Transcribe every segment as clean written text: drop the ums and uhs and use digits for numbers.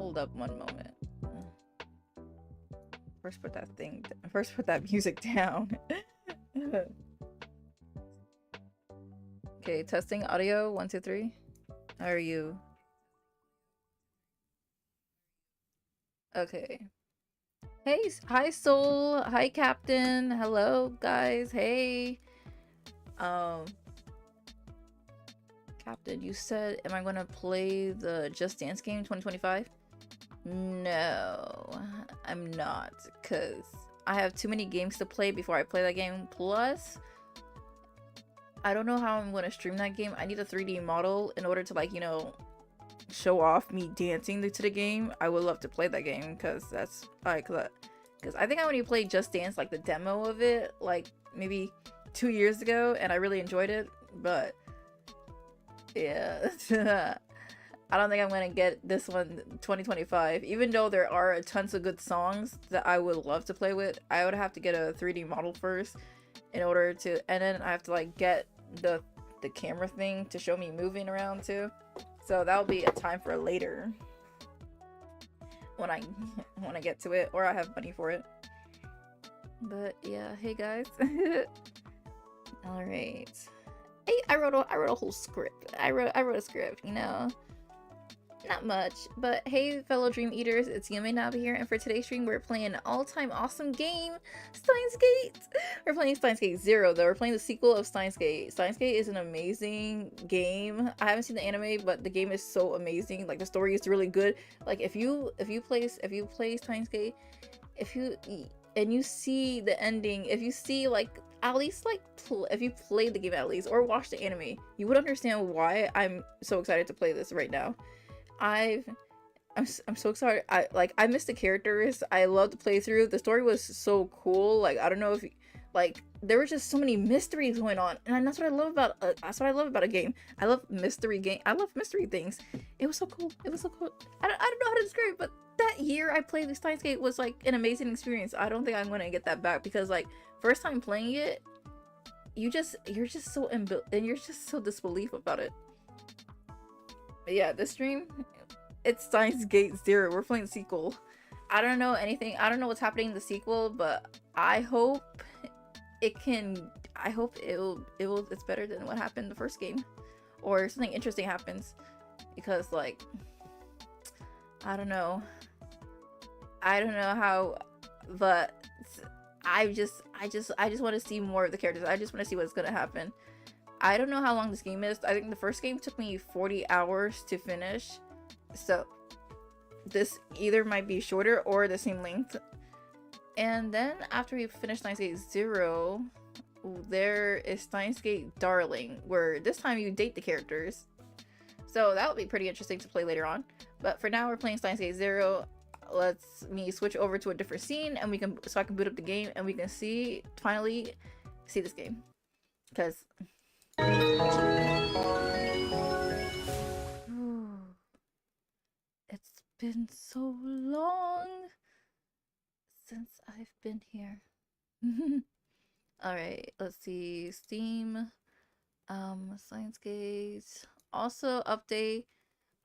Hold up one moment. First put that music down. Okay, testing audio, 1, 2, 3. How are you? Okay. Hey, hi Soul, hi Captain, hello guys, hey. Captain, you said, am I gonna play the Just Dance game 2025? No, I'm not, because I have too many games to play before I play that game. Plus, I don't know how I'm gonna stream that game. I need a 3D model in order to, like, you know, show off me dancing to the game. I would love to play that game because that's like, because I think I only played Just Dance, like the demo of it, like maybe 2 years ago, and I really enjoyed it. But yeah, I don't think I'm gonna get this one 2025. Even though there are tons of good songs that I would love to play with, I would have to get a 3D model first in order to, and then I have to like get the camera thing to show me moving around too. So that'll be a time for later when I get to it, or I have money for it. But yeah, hey guys. All right. Hey, I wrote a whole script. I wrote a script, you know. Not much, but hey fellow Dream Eaters, it's Yume Nabi here, and for today's stream we're playing an all-time awesome game, Steins Gate! We're playing Steins Gate 0 though, we're playing the sequel of Steins Gate. Steins Gate is an amazing game. I haven't seen the anime, but the game is so amazing. Like the story is really good. Like if you play Steins Gate, if you see the ending, if you see like at least like if you played the game at least or watched the anime, you would understand why I'm so excited to play this right now. I'm so excited. I missed the characters. I loved the playthrough. The story was so cool. Like I don't know if like there were just so many mysteries going on, and that's what I love about a game. I love mystery things. It was so cool. I don't know how to describe it, but that year I played the Steins Gate was like an amazing experience. I don't think I'm gonna get that back because like first time playing it, you're just so and you're just so disbelief about it. But yeah, this stream, it's Steins Gate 0. We're playing the sequel. I don't know anything. I don't know what's happening in the sequel, but I hope it's better than what happened in the first game, or something interesting happens, because like I don't know how, but I just want to see more of the characters. I just want to see what's gonna happen. I don't know how long this game is. I think the first game took me 40 hours to finish. So this either might be shorter or the same length. And then after we finish Steins Gate 0, there is Steins Gate Darling, where this time you date the characters. So that will be pretty interesting to play later on. But for now we're playing Steins Gate 0. Let's me switch over to a different scene and so I can boot up the game and we can finally see this game. Because it's been so long since I've been here. Alright, let's see. Steam, Steins Gate. Also, update.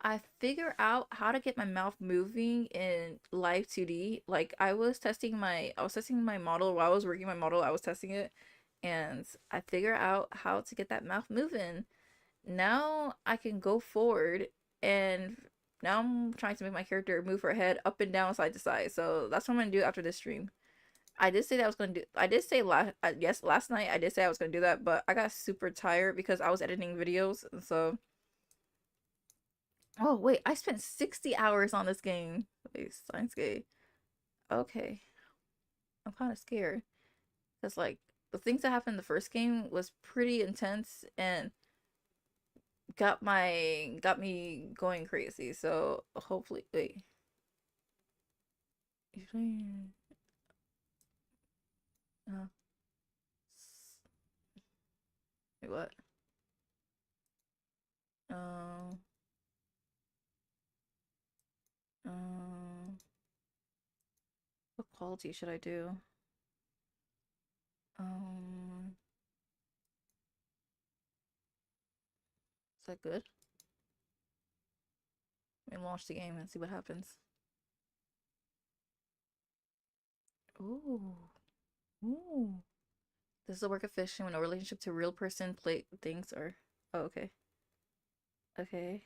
I figure out how to get my mouth moving in live 2D. Like I was testing my model while I was working my model. I was testing it, and I figure out how to get that mouth moving. Now I can go forward, and now I'm trying to make my character move her head up and down, side to side. So that's what I'm gonna do after this stream. I did say that I was gonna do. I did say last night I did say I was gonna do that, but I got super tired because I was editing videos. So, oh wait, I spent 60 hours on this game. Wait, Steins Gate. Okay, I'm kind of scared because like the things that happened in the first game was pretty intense and got me going crazy. So hopefully, wait. Wait, what? Um, what quality should I do? Is that good? Let me launch the game and see what happens. Ooh. Ooh. This is a work of fiction when a relationship to real person play things or oh okay. Okay.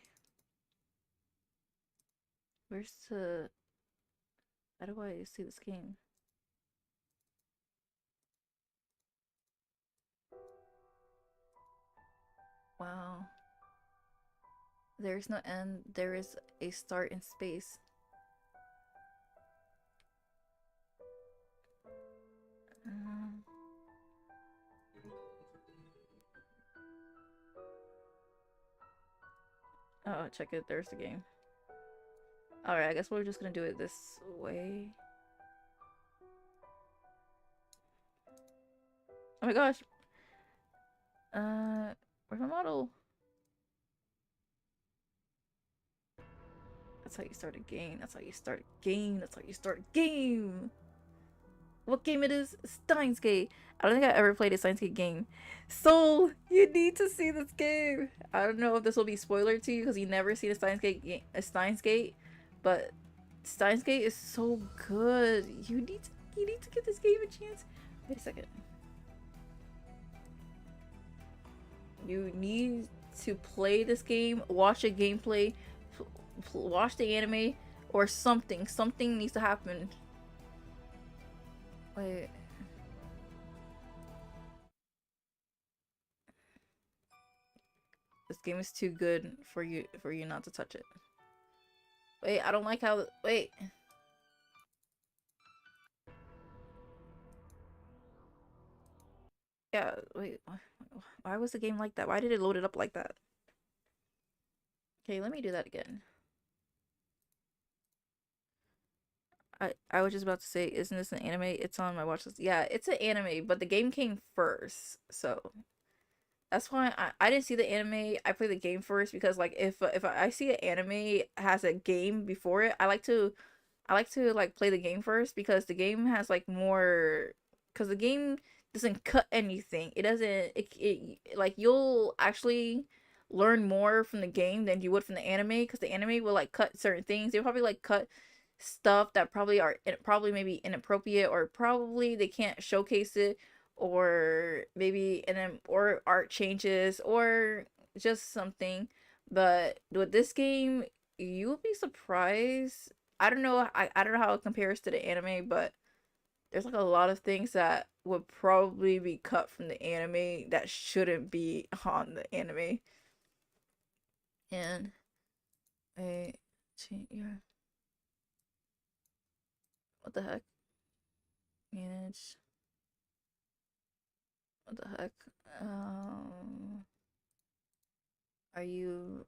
Where's the how do I see this game? Wow. There is no end, there is a start in space. Um, oh, check it. There's the game. Alright, I guess we're just gonna do it this way. Oh my gosh. Where's my model? That's how you start a game. That's how you start a game. That's how you start a game. What game it is? Steins Gate. I don't think I ever played a Steins Gate game. So you need to see this game. I don't know if this will be spoiler to you because you never seen a Steins Gate game, but Steins Gate is so good. You need to give this game a chance. Wait a second. You need to play this game, watch a gameplay, watch the anime, or something. Something needs to happen. Wait. This game is too good for you not to touch it. Wait, I don't like how wait. Yeah, wait. Why was the game like that? Why did it load it up like that? Okay, let me do that again. I was just about to say, isn't this an anime? It's on my watch list. Yeah, it's an anime, but the game came first. So that's why I didn't see the anime. I played the game first because like if I see an anime has a game before it, I like to like play the game first because the game has like more because the game doesn't cut anything. It doesn't it like you'll actually learn more from the game than you would from the anime because the anime will like cut certain things. They probably like cut stuff that probably are probably maybe inappropriate or probably they can't showcase it or maybe and then or art changes or just something. But with this game, you will be surprised. I don't know. I don't know how it compares to the anime, but there's like a lot of things that would probably be cut from the anime that shouldn't be on the anime. And a yeah, what the heck? Manage. What the heck? Are you?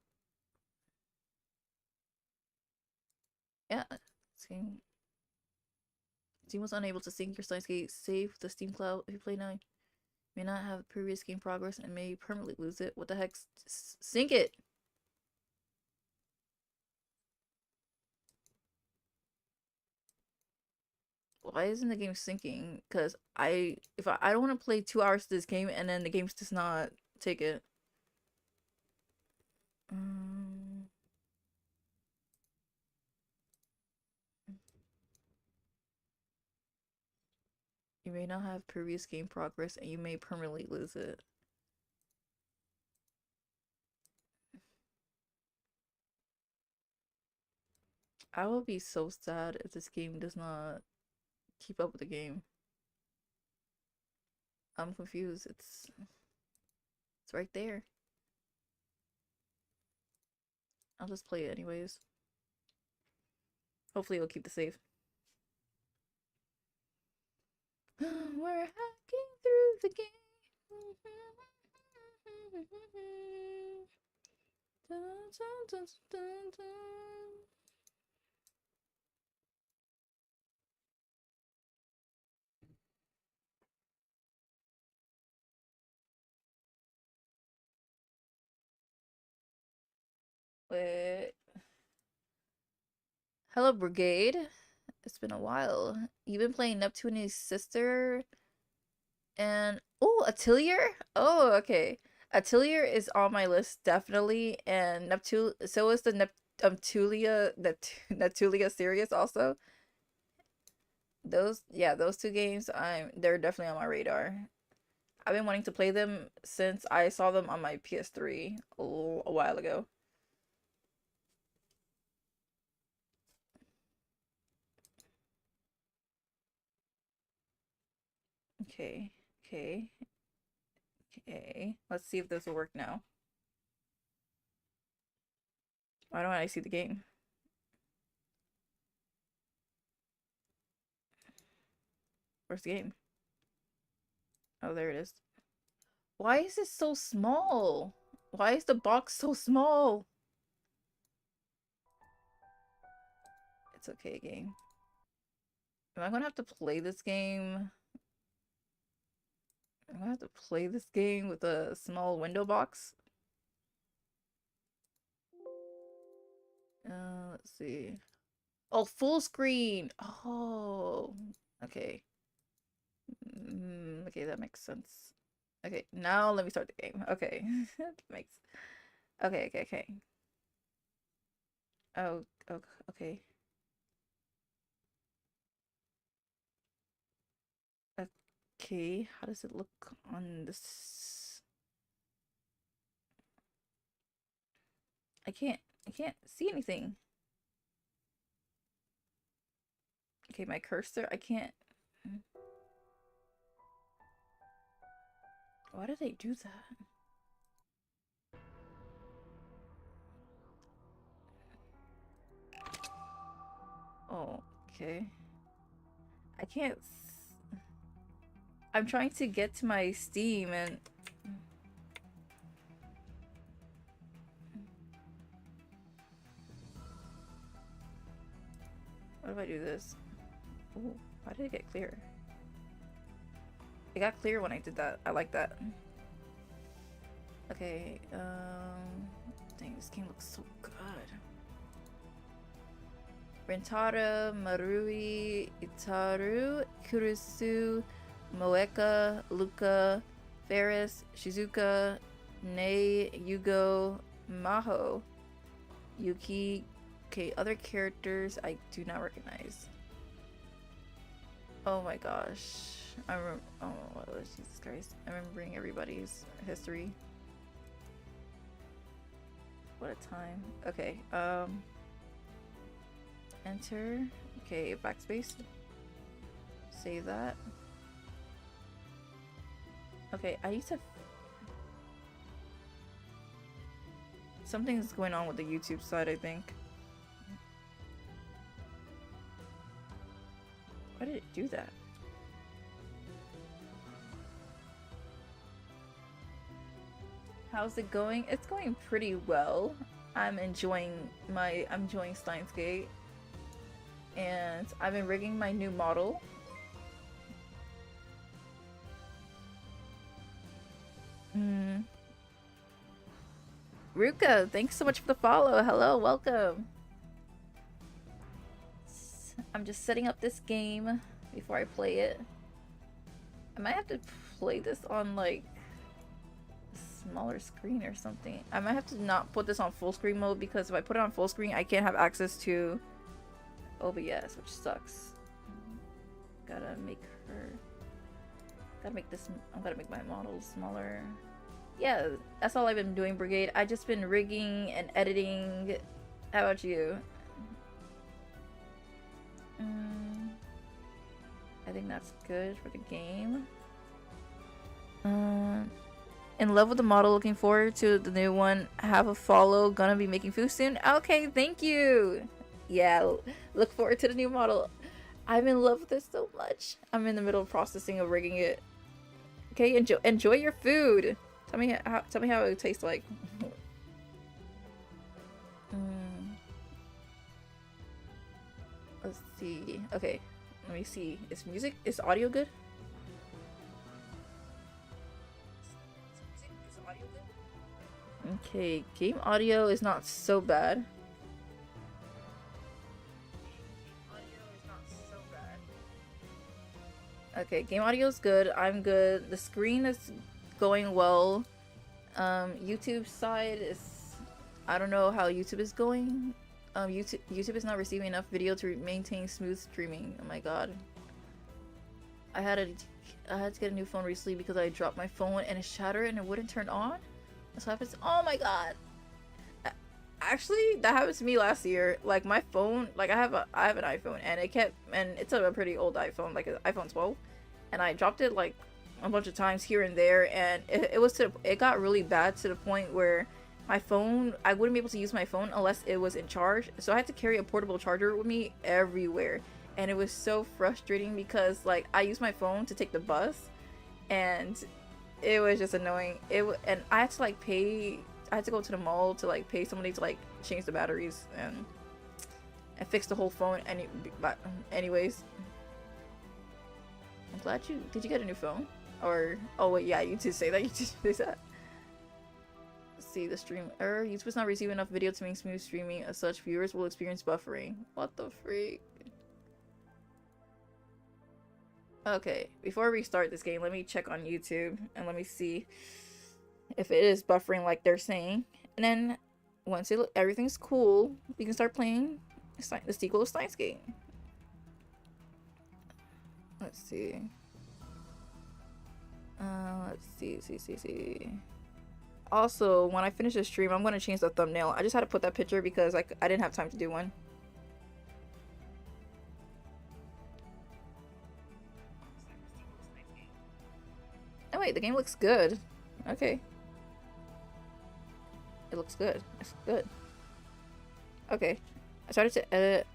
Yeah. Steam. Steam was unable to sync your Steins Gate save with the Steam Cloud. If you play now, you may not have previous game progress and may permanently lose it. What the heck? Sync it. Why isn't the game syncing? Because I don't want to play 2 hours of this game and then the game does not take it. Um, you may not have previous game progress and you may permanently lose it. I will be so sad if this game does not keep up with the game. I'm confused. It's right there. I'll just play it anyways. Hopefully it'll keep the save. We're hacking through the game. Dun, dun, dun, dun, dun. Wait. Hello, Brigade. It's been a while. You've been playing Neptune's sister and oh, Atelier? Oh, okay. Atelier is on my list definitely, and Neptune. So is the Neptulia series also. those two games, they're definitely on my radar. I've been wanting to play them since I saw them on my PS3 a while ago. Okay, okay, okay. Let's see if this will work now. Why don't I see the game? Where's the game? Oh, there it is. Why is it so small? Why is the box so small? It's okay, game. Am I gonna have to play this game? I'm gonna have to play this game with a small window box. Let's see. Oh, full screen. Oh, okay. Okay, that makes sense. Okay, now let me start the game. Okay, that makes. Okay, okay, okay. Oh, okay. Okay, how does it look on this? I can't see anything. Okay, my cursor, I can't. Why did they do that? Oh, okay. I can't. I'm trying to get to my Steam and. What if I do this? Ooh, why did it get clear? It got clear when I did that. I like that. Okay, dang, this game looks so good. Rintaro, Marui, Itaru, Kurisu, Moeka, Luca, Ferris, Shizuka, Nei, Yugo, Maho, Yuki. Okay, other characters I do not recognize. Oh my gosh. I remember. Oh, what was Jesus Christ? I'm remembering everybody's history. What a time. Okay, enter. Okay, backspace. Save that. Okay, I need to. Something's going on with the YouTube side, I think. Why did it do that? How's it going? It's going pretty well. I'm enjoying Steins Gate. And I've been rigging my new model. Ruka, thanks so much for the follow. Hello, welcome. I'm just setting up this game before I play it. I might have to play this on like a smaller screen or something. I might have to not put this on full screen mode because if I put it on full screen, I can't have access to OBS, which sucks. Gotta make this. I'm gonna make my model smaller. Yeah, that's all I've been doing, Brigade. I just been rigging and editing. How about you? I think that's good for the game. In love with the model, looking forward to the new one. Have a follow, gonna be making food soon. Okay, thank you. Yeah, look forward to the new model. I'm in love with this so much. I'm in the middle of processing of rigging it. Okay, enjoy your food. Tell me how it tastes like. Let's see. Okay, let me see. Is audio good? Okay, game audio is not so bad. Okay, game audio is good. I'm good. The screen is going well. YouTube side is, I don't know how YouTube is going. YouTube is not receiving enough video to maintain smooth streaming. Oh my god. I had a I had to get a new phone recently because I dropped my phone and it shattered and it wouldn't turn on. That's what happens. Oh my god. Actually, that happened to me last year. Like my phone, like I have an iPhone and it's a pretty old iPhone, like an iPhone 12, and I dropped it like a bunch of times here and there, and it got really bad to the point where my phone, I wouldn't be able to use my phone unless it was in charge. So I had to carry a portable charger with me everywhere, and it was so frustrating because like I used my phone to take the bus, and it was just annoying. And I had to like pay. I had to go to the mall to like pay somebody to like change the batteries and fix the whole phone. But anyways, I'm glad you did. You get a new phone? Or oh wait, yeah, you did say that. You did say that. Let's see the stream error. YouTube's not receiving enough video to make smooth streaming. As such, viewers will experience buffering. What the freak? Okay, before I restart this game, let me check on YouTube and let me see if it is buffering like they're saying. And then once everything's cool, we can start playing the sequel of Steins game. Let's see. Let's see. Also, when I finish the stream, I'm gonna change the thumbnail. I just had to put that picture because I didn't have time to do one. Oh wait, the game looks good. Okay. It looks good. It's good. Okay. I started to edit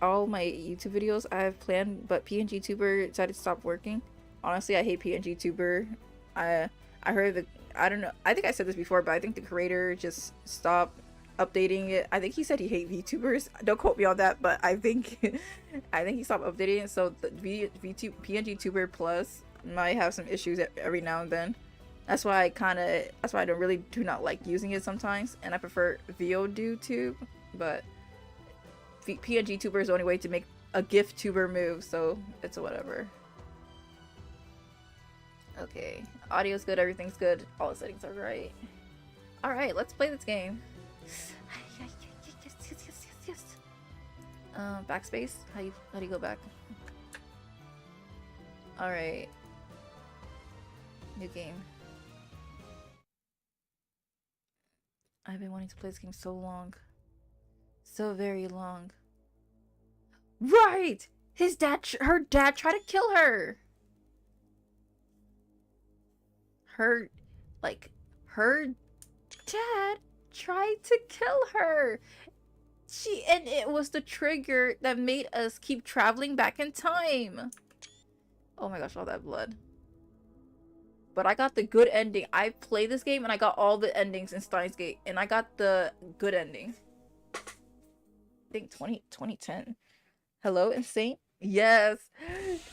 all my YouTube videos I have planned, but PNG Tuber decided to stop working. Honestly, I hate PNG Tuber. I heard I don't know. I think I said this before, but I think the creator just stopped updating it. I think he said he hates VTubers. Don't quote me on that, but I think he stopped updating it. So the PNG Tuber Plus might have some issues every now and then. That's why I do not like using it sometimes, and I prefer VODtube, but PNG Tuber is the only way to make a GIF tuber move, so it's whatever. Okay, audio's good, everything's good, all the settings are right. Alright, let's play this game. Yes. Backspace? How do you go back? Alright. New game. I've been wanting to play this game so long. So very long. Right! Her dad tried to kill her! Her dad tried to kill her! And it was the trigger that made us keep traveling back in time! Oh my gosh, all that blood. But I got the good ending. I played this game and I got all the endings in Steins Gate, and I got the good ending. I think 2010. Hello, Insane? Yes.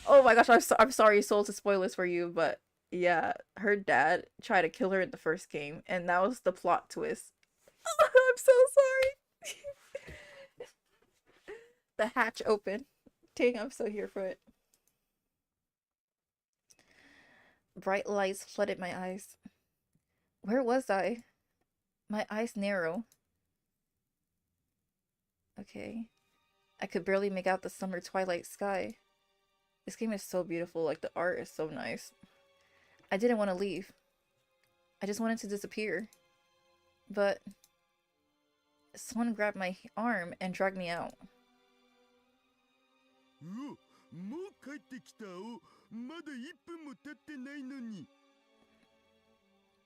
Oh my gosh, I'm sorry, Soul, to spoil this for you, but yeah, her dad tried to kill her in the first game, and that was the plot twist. I'm so sorry. The hatch opened. Dang, I'm so here for it. Bright lights flooded my eyes. Where was I? My eyes narrow. Okay. I could barely make out the summer twilight sky. This game is so beautiful, like the art is so nice. I didn't want to leave. I just wanted to disappear. But someone grabbed my arm and dragged me out.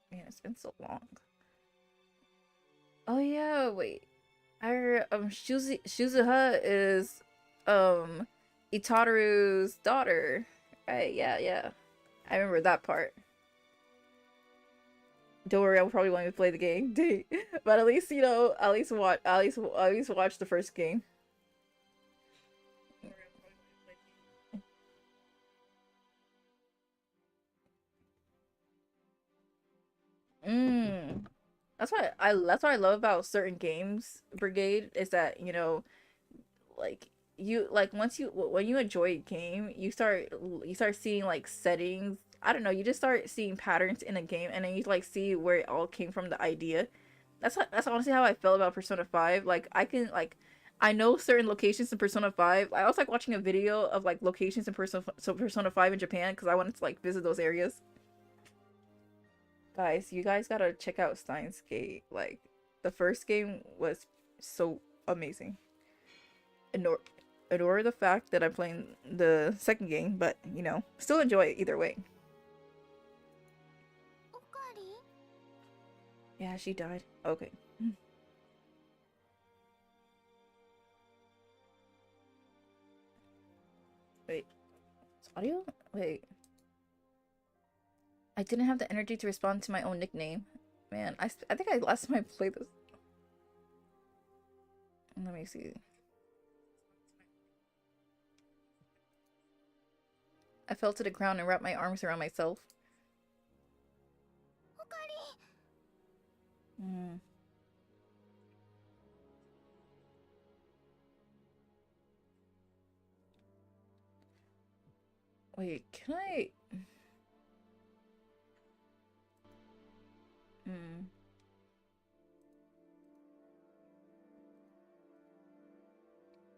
Man, it's been so long. Oh yeah, wait. Suzuha is Itaru's daughter. Right, yeah. I remember that part. Don't worry, I probably won't even play the game. But at least, you know, at least watch the first game. That's what I love about certain games, Brigade, is that, you know, like when you enjoy a game, you start seeing like settings. I don't know, you just start seeing patterns in a game, and then you like see where it all came from, the idea. That's honestly how I felt about Persona 5. Like I know certain locations in Persona 5. I also like watching a video of like locations in Persona 5 in Japan because I wanted to like visit those areas. Guys, you guys gotta check out Steins Gate. Like, the first game was so amazing. Ignore the fact that I'm playing the second game, but you know, still enjoy it either way. Yeah, she died. Okay. Wait. It's audio? Wait. I didn't have the energy to respond to my own nickname. Man, I think I last time I played this. Let me see. I fell to the ground and wrapped my arms around myself. Mm. Wait, can I...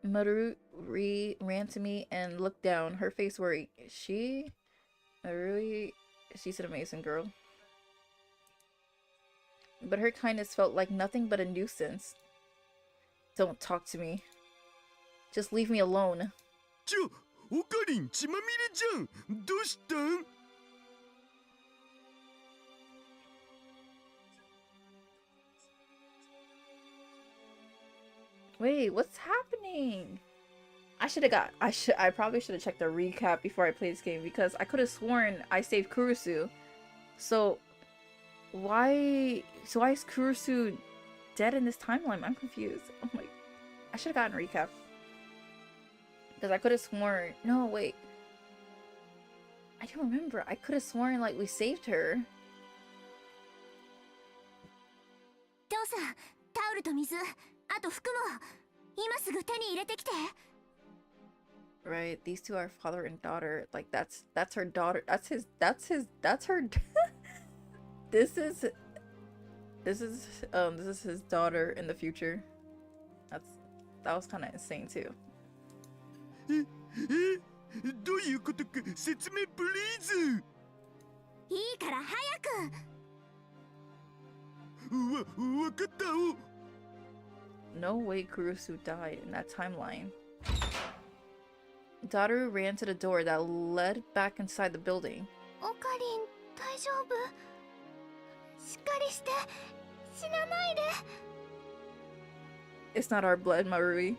Marui ran to me and looked down, her face worried. Marui, she's an amazing girl. But her kindness felt like nothing but a nuisance. Don't talk to me. Just leave me alone. Wait, what's happening? I probably should have checked the recap before I played this game because I could have sworn I saved Kurusu. So why is Kurusu dead in this timeline? I'm confused. Oh my, I should have gotten a recap. Because I could have sworn, no wait. I don't remember. I could have sworn like we saved her. Right, these two are father and daughter. Like that's her daughter. That's her. This is his daughter in the future. That was kind of insane too. No way Kurusu died in that timeline. Daru ran to the door that led back inside the building. It's not our blood, Marui.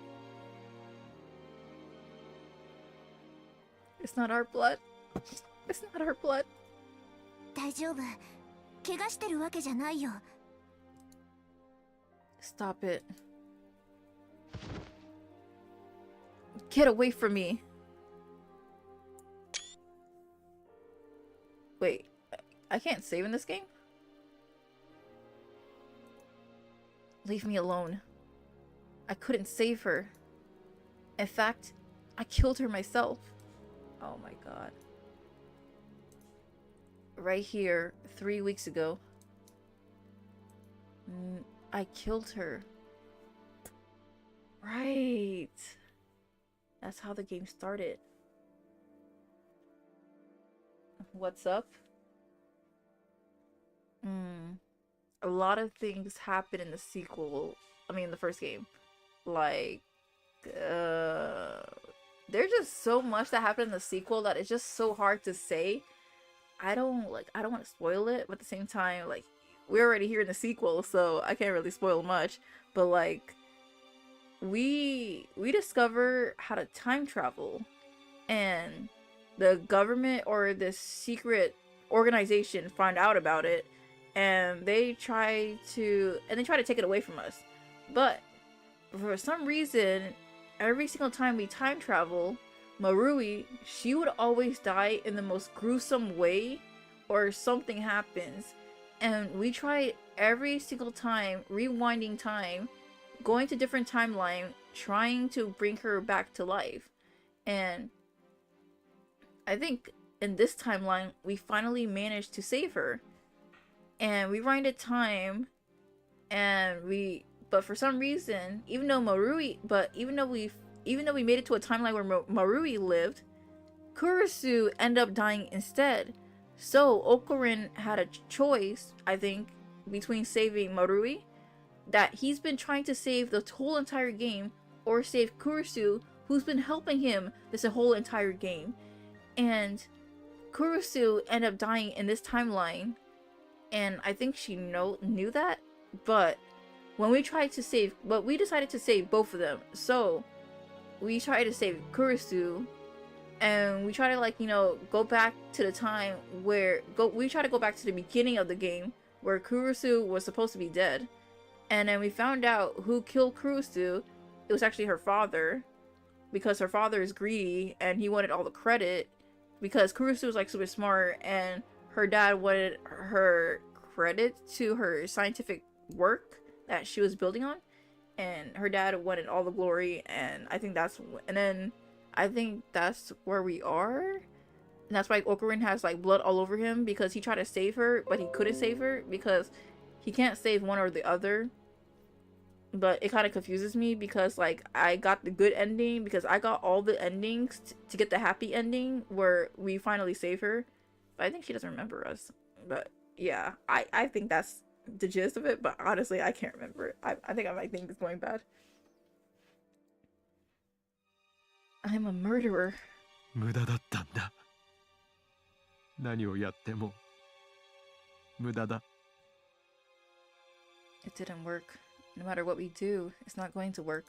It's not our blood. It's not our blood. Stop it. Get away from me. Wait, I can't save in this game? Leave me alone. I couldn't save her. In fact, I killed her myself. Oh my god. Right here, 3 weeks ago. I killed her. Right. That's how the game started. What's up? A lot of things happen in the sequel. I mean, the first game. Like, there's just so much that happened in the sequel that it's just so hard to say. I don't want to spoil it, but at the same time, like, we're already here in the sequel, so I can't really spoil much. But like, we discover how to time travel, and the government or this secret organization find out about it, and they try to take it away from us. But for some reason, every single time we time travel, Marui, she would always die in the most gruesome way, or something happens. And we try every single time, rewinding time, going to different timeline, trying to bring her back to life. And I think in this timeline, we finally managed to save her. And we rewinded time, and we But for some reason, even though we made it to a timeline where Marui lived, Kurisu ended up dying instead. So Okurin had a choice, I think, between saving Marui, that he's been trying to save the whole entire game, or save Kurisu, who's been helping him this whole entire game. And Kurisu ended up dying in this timeline, and I think she knew that, but when we tried to save, but we decided to save both of them. So we tried to save Kurisu, and we try to, like, you know, go back to the time where we try to go back to the beginning of the game where Kurisu was supposed to be dead. And then we found out who killed Kurisu. It was actually her father, because her father is greedy and he wanted all the credit, because Kurisu was like super smart and her dad wanted her credit to her scientific work that she was building on, and her dad wanted all the glory. And I think that's where we are, and that's why Okurin has like blood all over him, because he tried to save her but he couldn't save her because he can't save one or the other. But it kind of confuses me, because like I got the good ending, because I got all the endings to get the happy ending where we finally save her, but I think she doesn't remember us. But yeah, I think that's the gist of it, but honestly I can't remember it. I think I might think it's going bad. I'm a murderer. 無駄だったんだ。何をやっても無駄だ。 It didn't work. No matter what we do, it's not going to work.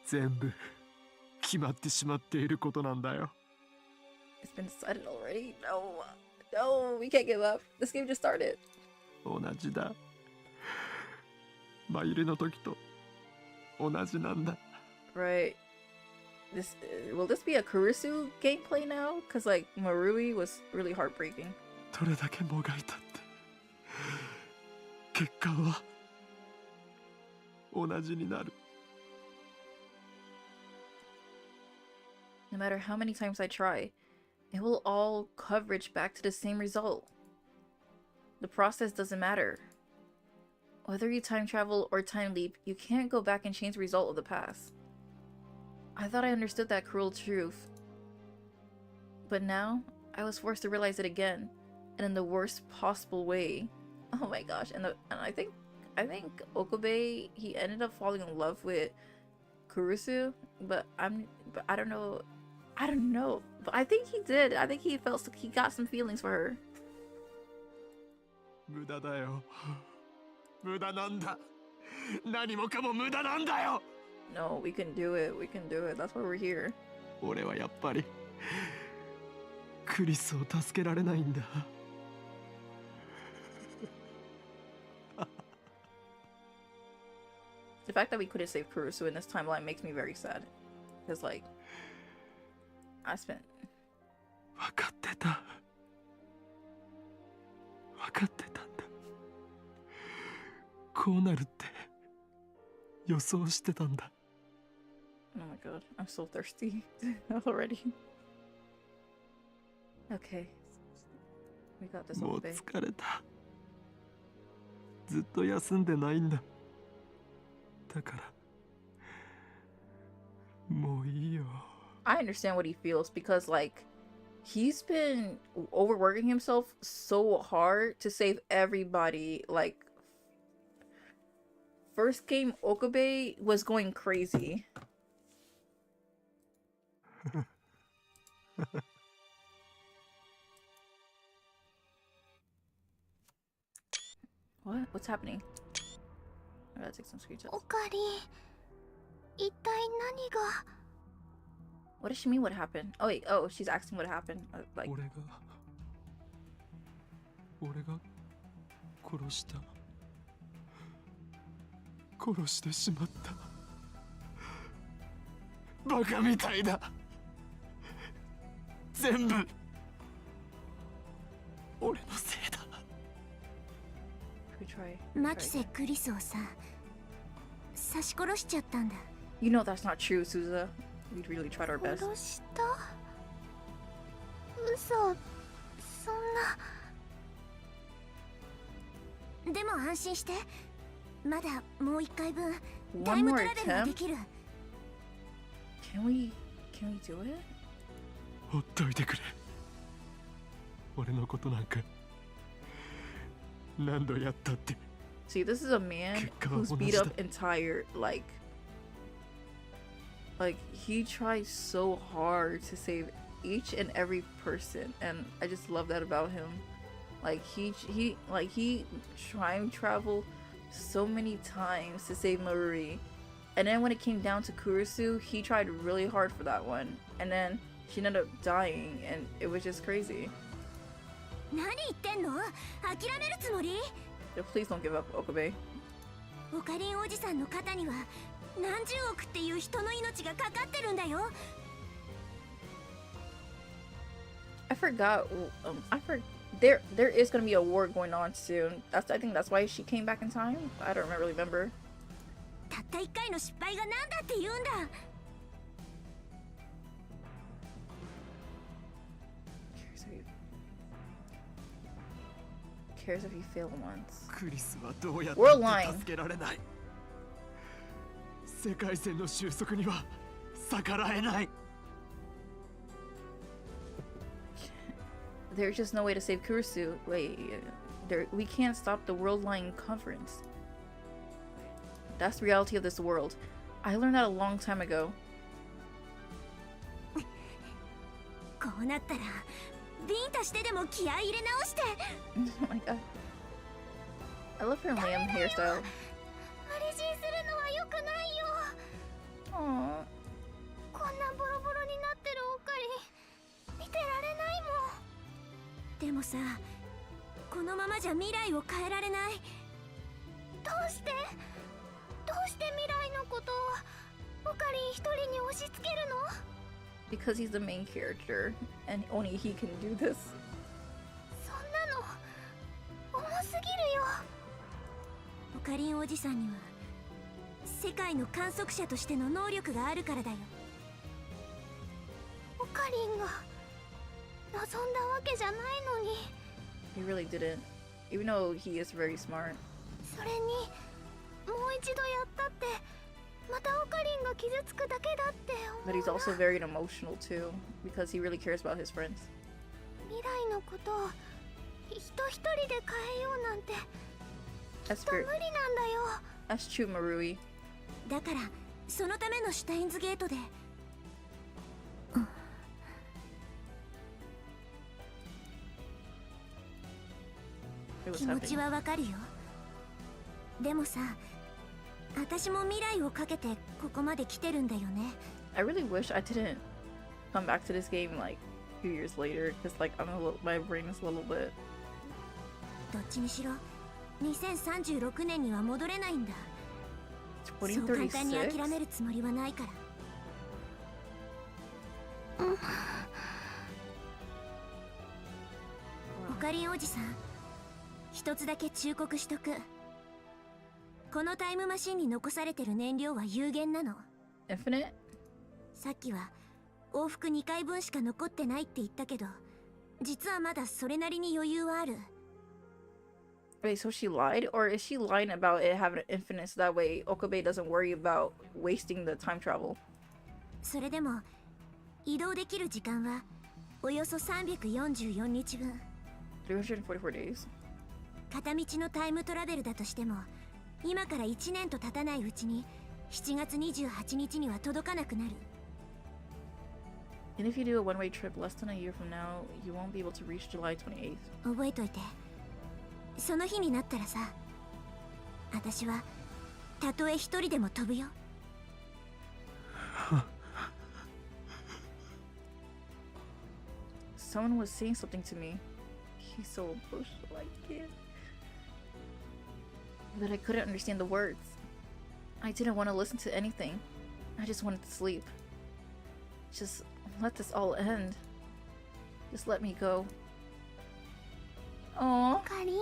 全部決まってしまっていることなんだよ。 It's been decided already? No, we can't give up. This game just started. 同じだ。マユリの時と同じなんだ。 Right. Will this be a Kurisu gameplay now? Because like Marui was really heartbreaking. どれだけもがいたって結果は同じになる。 No matter how many times I try, it will all coverage back to the same result. The process doesn't matter. Whether you time travel or time leap, you can't go back and change the result of the past. I thought I understood that cruel truth. But now, I was forced to realize it again, and in the worst possible way. Oh my gosh, and I think Okabe, he ended up falling in love with Kurisu, but I don't know. But I think he did. I think he got some feelings for her. 無駄だよ。無駄なんだ。何もかも無駄なんだよ。 No, we can do it. We can do it. That's why we're here. 俺はやっぱりクリスを助けられないんだ。 The fact that we couldn't save Kurisu in this timeline makes me very sad. Because, like, I spent... 分かってた。分かってたんだ。こうなるって予想してたんだ。 Oh my god, I'm so thirsty already. Okay. We got this もう Okabe. 疲れた。ずっと休んでないんだ。だからもういいよ。 I understand what he feels, because like he's been overworking himself so hard to save everybody. Like first game Okabe was going crazy. What's happening? I gotta take some screenshots. Okari, 一体何が What does she mean? What happened? Oh wait, oh, she's asking what happened. Like, 俺が殺した。殺してしまった。バカみたいだ。全部俺のせいだ。 we try. マキセ・クリスをさ、刺し殺しちゃったんだ。 You know that's not true, Suzuha. We really tried our best. 殺した？嘘、そんな。でも安心して、まだもう一回分タ One イム more トラベルがで attempt? きる。 Can we do it? ほっといてくれ。俺のことなんか何度やったって。 See, this is a man who's beat up and tired. Like he tries so hard to save each and every person, and I just love that about him. Like he time traveled so many times to save Marui, and then when it came down to Kurisu, he tried really hard for that one, and then she ended up dying, and it was just crazy. 何言ってんの？諦めるつもり？ Please don't give up, Okabe. オカリンおじさんの肩には何十億っていう人の命がかかってるんだよ。 I forgot. There is gonna be a war going on soon. I think that's why she came back in time. I don't really remember. たった一回の失敗が何だって言うんだ。 Cares if you fail once. クリスはどうやっ World た line. って助けられない。世界線の収束には逆らえない。 There's just no way to save Kurisu. Wait, we can't stop the world line conference. That's the reality of this world. I learned that a long time ago. こうなったらビンタしてでも気合い入れ直して。 Oh my god. I love her lamb hairstyle. 無理強いするのは良くないよ。 Aww. こんなボロボロになってるオカリン見てられないもん。でもさ、このままじゃ未来を変えられない。どうして未来のことをオカリン一人に押し付けるの？ Because he's the main character, and only he can do this. そんなの重すぎるよ。オカリンおじさんには世界の観測者としての能力があるからだよ。オカリンが望んだわけじゃないのに。 He really didn't. Even though he is very smart. それにもう一度やったってまたオカリンが傷つくだけだって思う But he's also very emotional too, because he really cares about his friends. 未来のことを人一人で変えようなんてきっと無理なんだよ。 That's true, Marui. だからそのためのシュタインズゲートで、気持ちはわかるよ。でもさ、私も未来をかけてここまで来てるんだよね。 I really wish I didn't come back to this game like a few years later, because like my brain is a little bit. どっちにしろ2036年には戻れないんだ。そう簡単に諦めるつもりはないから。オカリンおじさん、一つだけ忠告しとく。このタイムマシンに残されてる燃料は有限なの。 Infinite? さっきは往復2回分しか残ってないって言ったけど、実はまだそれなりに余裕はある。 Wait, so she lied? Or is she lying about it having an infinite so that way Okabe doesn't worry about wasting the time travel? それでも移動できる時間はおよそ344日分。 344 days? 片道のタイムトラベルだとしても、今から1年と経たないうちに7月28日には届かなくなる。 And if you do a one-way trip less than a year from now, you won't be able to reach July 28th. 覚えといて。その日になったらさ、私はたとえ一人でも飛ぶよ。Someone was saying something to me. He's so emotional, I can't. But I couldn't understand the words. I didn't want to listen to anything. I just wanted to sleep. Just let this all end. Just let me go. Aww. オカリン、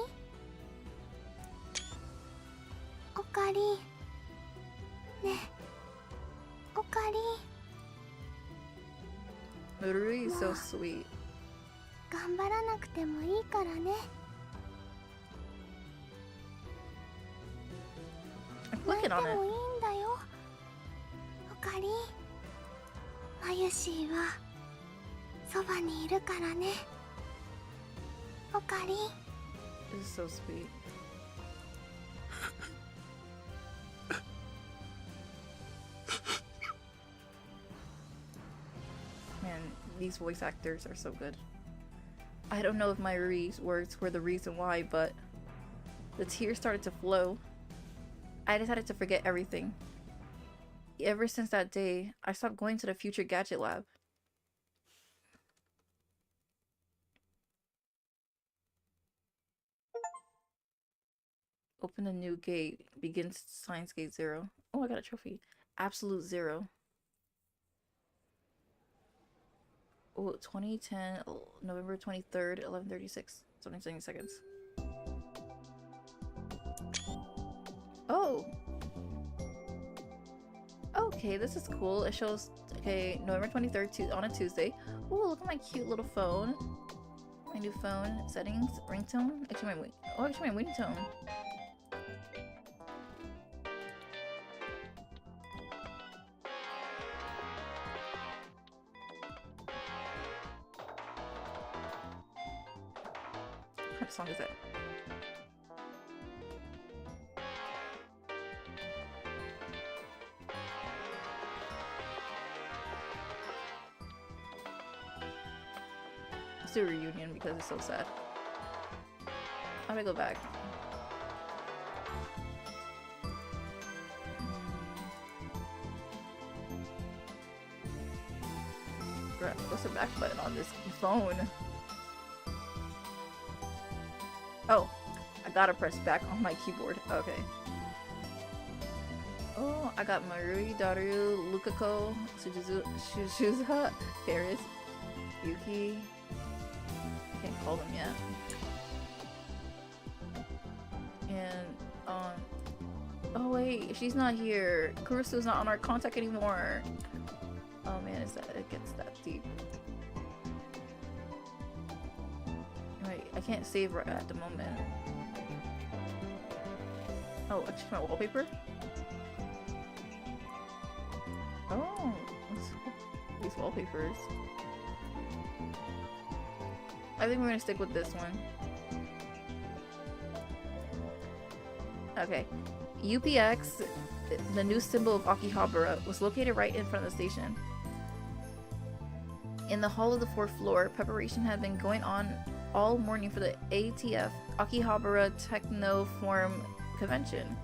オカリン、ねえ、オカリン。 Marui is so sweet. 頑張らなくてもいいからね。working on it. いいんだよ。おかり。まゆしーはそばにいるからね。おかり。This is so sweet. Man, these voice actors are so good. I don't know if my words were the reason why, but the tears started to flow. I decided to forget everything. Ever since that day, I stopped going to the Future Gadget Lab. Open a new gate. Begins Science Gate 0. Oh, I got a trophy. Absolute 0. Oh, 2010, November 23rd, 11:36. 27 seconds. Oh! Okay, this is cool. It shows, okay, November 23rd on a Tuesday. Oh, look at my cute little phone. My new phone. Settings, ringtone. Actually, my ringtone. What song is that? Let's do a reunion because it's so sad. I'm gonna go back. What's the back button on this phone? Oh, I gotta press back on my keyboard. Okay. Oh, I got Marui, Daru, Lukako, Suzuha, Paris, Yuki. Can't call them yet. And, oh wait, she's not here. Kurusu's not on our contact anymore. Oh man, it gets that deep. Wait, I can't save right at the moment. Oh, I checked my wallpaper? Oh, these wallpapers. I think we're gonna stick with this one. Okay. UPX, the new symbol of Akihabara, was located right in front of the station. In the hall of the 4th floor, preparation had been going on all morning for the ATF Akihabara Techno Forum convention.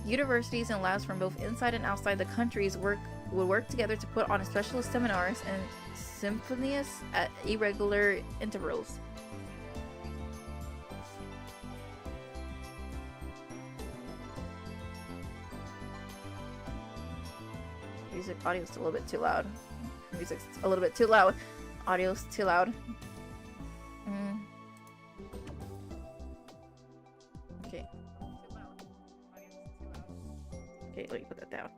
Universities and labs from both inside and outside the countries would work together to put on specialist seminars and symphonies at irregular intervals. Music audio's a little bit too loud. Music's a little bit too loud. Audio's too loud. Okay. Okay, let me put that down.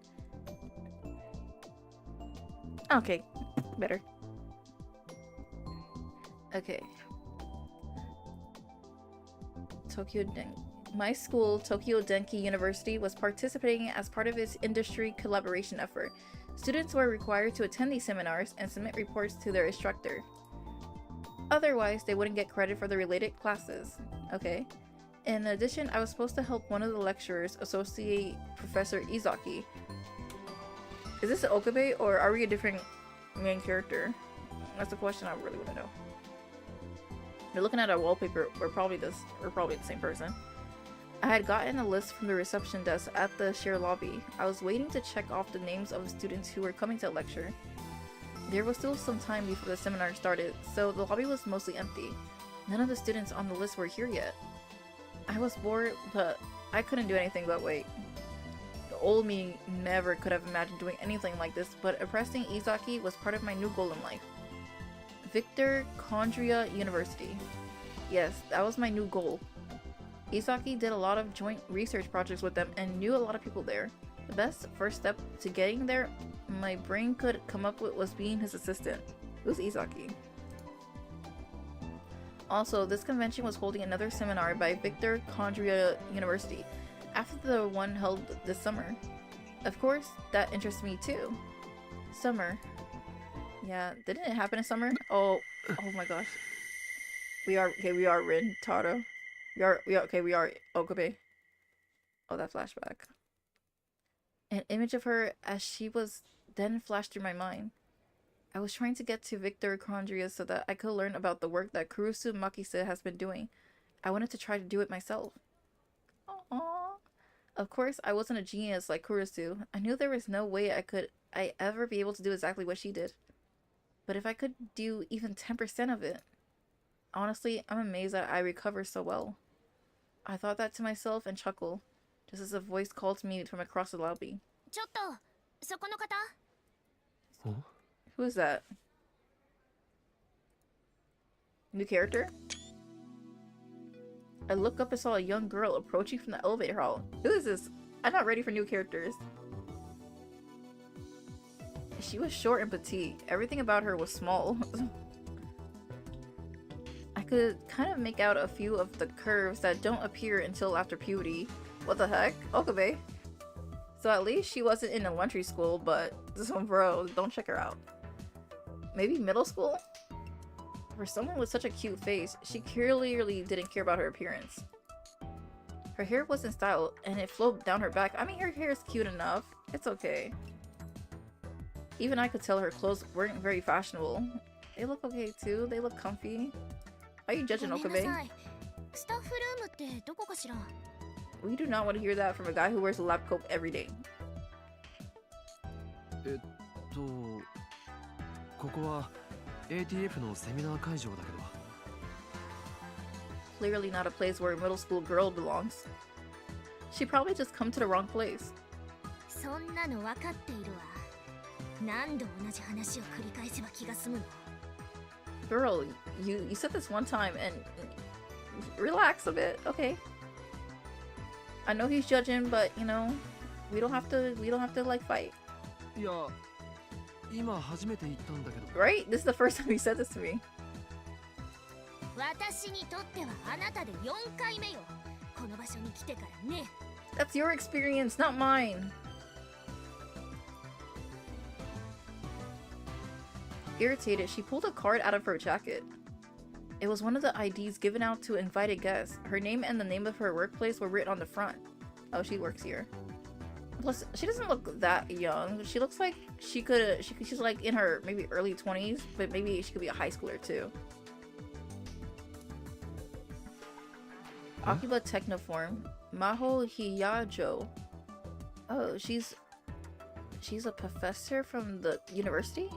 Okay, better. Okay. My school, Tokyo Denki University, was participating as part of its industry collaboration effort. Students were required to attend these seminars and submit reports to their instructor. Otherwise, they wouldn't get credit for the related classes. Okay. In addition, I was supposed to help one of the lecturers, Associate Professor Izaki. Is this Okabe, or are we a different main character? That's the question I really want to know. You're looking at our wallpaper, we're probably the same person. I had gotten a list from the reception desk at the shared lobby. I was waiting to check off the names of the students who were coming to the lecture. There was still some time before the seminar started, so the lobby was mostly empty. None of the students on the list were here yet. I was bored, but I couldn't do anything but wait. The old me never could have imagined doing anything like this, but impressing Izaki was part of my new goal in life. Victor Condria University. Yes, that was my new goal. Izaki did a lot of joint research projects with them and knew a lot of people there. The best first step to getting there my brain could come up with was being his assistant. Who's Izaki? Also, this convention was holding another seminar by Victor Condria University. After the one held this summer. Of course, that interests me too. Summer. Yeah, didn't it happen in summer? Oh my gosh. We are Rintaro. We are Okabe. Oh, that flashback. An image of her as she was then flashed through my mind. I was trying to get to Victor Chondria so that I could learn about the work that Kurusu Makise has been doing. I wanted to try to do it myself. Aww. Of course, I wasn't a genius like Kurusu. I knew there was no way I ever be able to do exactly what she did. But if I could do even 10% of it, honestly, I'm amazed that I recover so well. I thought that to myself and chuckled, just as a voice called to me from across the lobby. Who is that? New character? I looked up and saw a young girl approaching from the elevator hall. Who is this? I'm not ready for new characters. She was short and petite. Everything about her was small. I could kind of make out a few of the curves that don't appear until after puberty. What the heck? Okabe. So at least she wasn't in elementary school, but bro, don't check her out. Maybe middle school? For someone with such a cute face, she clearly didn't care about her appearance. Her hair wasn't styled, and it flowed down her back. I mean, her hair is cute enough. It's okay. Even I could tell her clothes weren't very fashionable. They look okay too. They look comfy. Are you judging Okabe? We do not want to hear that from a guy who wears a lab coat every day. ここは ATF のセミナー会場だけど。 Clearly not a place where a middle school girl belongs. She probably just come to the wrong place. そんなの分かっているわ。何度同じ話を繰り返せば気が済むの。 Girl, you said this one time and relax a bit, okay? I know he's judging, but you know, we don't have to like fight. いや、今初めて言ったんだけど。 Right? This is the first time he said this to me. 私にとってはあなたで4回目よ。この場所に来てからね。 That's your experience, not mine. Irritated, she pulled a card out of her jacket. It was one of the IDs given out to invited guests. Her name and the name of her workplace were written on the front. Oh, she works here. Plus, she doesn't look that young. She looks like she's like in her maybe early 20s, but maybe she could be a high schooler too. Huh? Akiba Technoform. Maho Hiyajo. Oh, she's a professor from the university?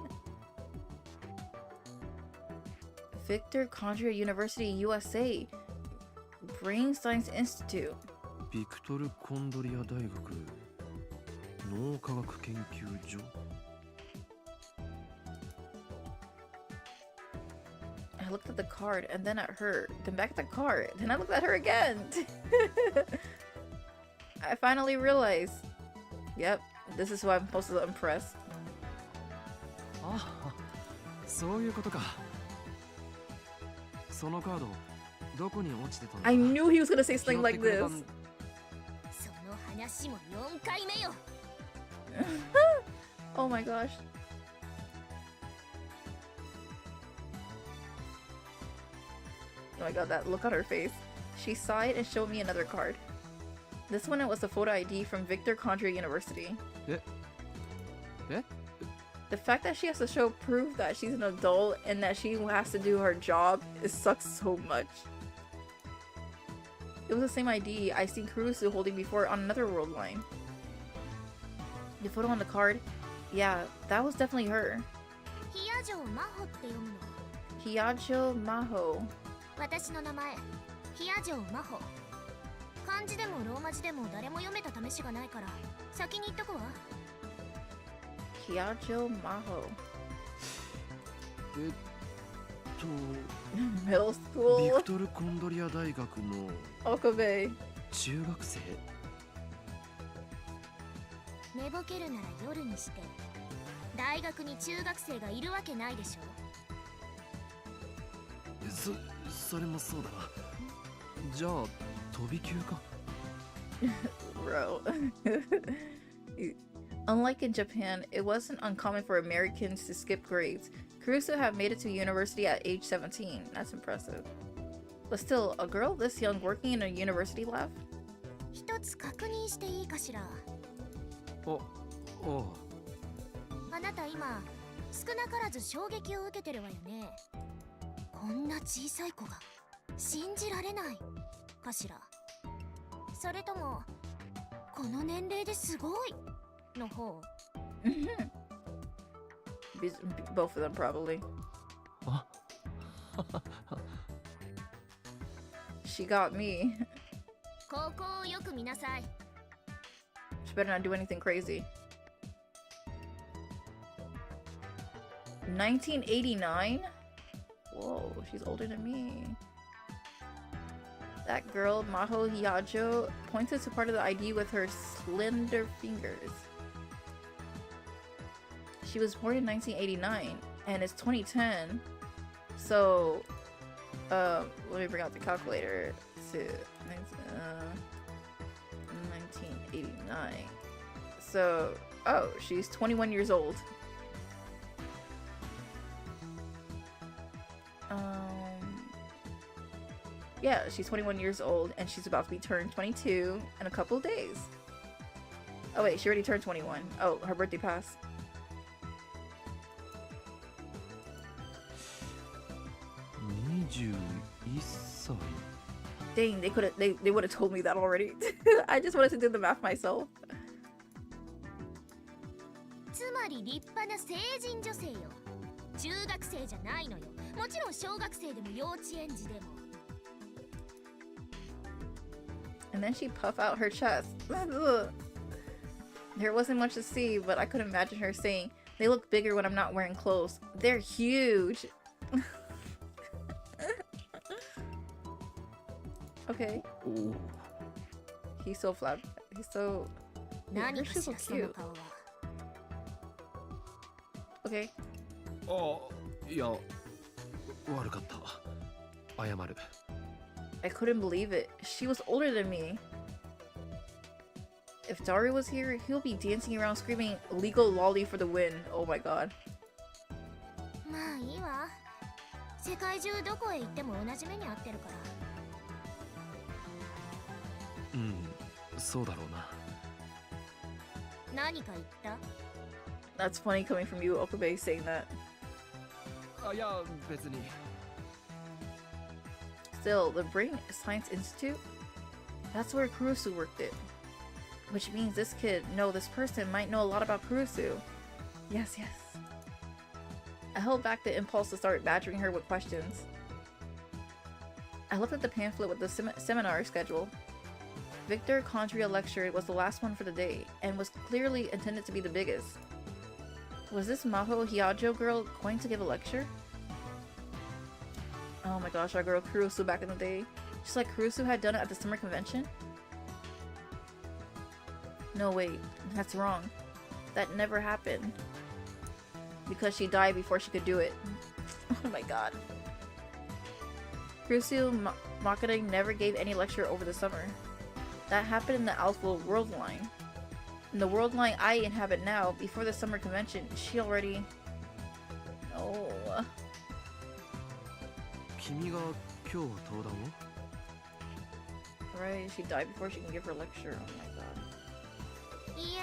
Victor Conjurer University, USA. Brain Science Institute. Victor Conjurer 大学脳科学研究所 I looked at the card and then at her, then back at the card, then I looked at her again. I finally realized, yep, this is who I'm supposed to impress. Ah, そういうことか。そのカードどこに落ちてたんだ。 I knew he was gonna say something like this. その話も4回目よ。 Oh my gosh. Oh my god, that look on her face. She sighed and showed me another card. This one, it was a photo ID from Victor Conjurer University. Eh? The fact that she has to show proof that she's an adult and that she has to do her job, it sucks so much. It was the same ID I seen Kurusu holding before on another world line. The photo on the card, yeah, that was definitely her. Hiyajo Maho って読むの。 Hiyajo Maho. 私の名前、Hiyajo Maho。漢字でもローマ字でも誰も読めた試しがないから、先に言っとくわ。Hiyajo Maho. ビ Middle school. クトル・コンドリア大学の Okabe. 中学生。寝ぼけるなら夜にして。大学に中学生がいるわけないでしょ。それもそうだな。じゃあ飛び級か。Bro. Unlike in Japan, it wasn't uncommon for Americans to skip grades. Kurusu have made it to university at age 17. That's impressive. But still, a girl this young working in a university lab? 一つ確認していいかしら。おおう。あなた今少なからず衝撃を受けてるわよね。こんな小さい子が信じられないかしら。それともこの年齢ですごいの方。Both of them probably. あ She got me. 高校をよく見なさい。 She better not do anything crazy. 1989? Whoa, she's older than me. That girl, Maho Hiyajo, pointed to part of the ID with her slender fingers. She was born in 1989, and it's 2010. So, let me bring out the calculator to 1989. So, oh, she's 21 years old. Yeah, she's 21 years old, and she's about to be turned 22 in a couple of days. Oh wait, she already turned 21. Oh, her birthday passed. Dang, they would have told me that already. I just wanted to do the math myself. つまり立派な成人女性よ。中学生じゃないのよ。もちろん小学生でも幼稚園児でも。And then she puffed out her chest. There wasn't much to see, but I could imagine her saying, "They look bigger when I'm not wearing clothes. They're huge." Okay. Ooh. He's so flat. He's so. Her shoes so cute. Okay. あいや悪かった謝る I couldn't believe it. She was older than me. If Dari was here, he'll be dancing around screaming "Legal lolly for the win." Oh my god. まあいいわ。世界中どこへ行っても同じ目に遭ってるから。うんそうだろうな何か言った？ That's funny coming from you, Okabe, saying that. あいや別に Still, the Brain Science Institute? That's where Kurusu worked it. Which means this kid, no, this person might know a lot about Kurusu. Yes, yes. I held back the impulse to start badgering her with questions. I looked at the pamphlet with the seminar schedule. Victor Condria lecture was the last one for the day, and was clearly intended to be the biggest. Was this Maho Hiyajo girl going to give a lecture? Oh my gosh, our girl Kurusu back in the day. Just like Kurusu had done it at the summer convention? No, wait. That's wrong. That never happened. Because she died before she could do it. Oh my god. Kurusu Makare never gave any lecture over the summer. That happened in the Alpha World Line. In the world line I inhabit now, before the summer convention, she already... No. 君が今日登壇を Right, she died before she can give her lecture. Oh my god. いいえ、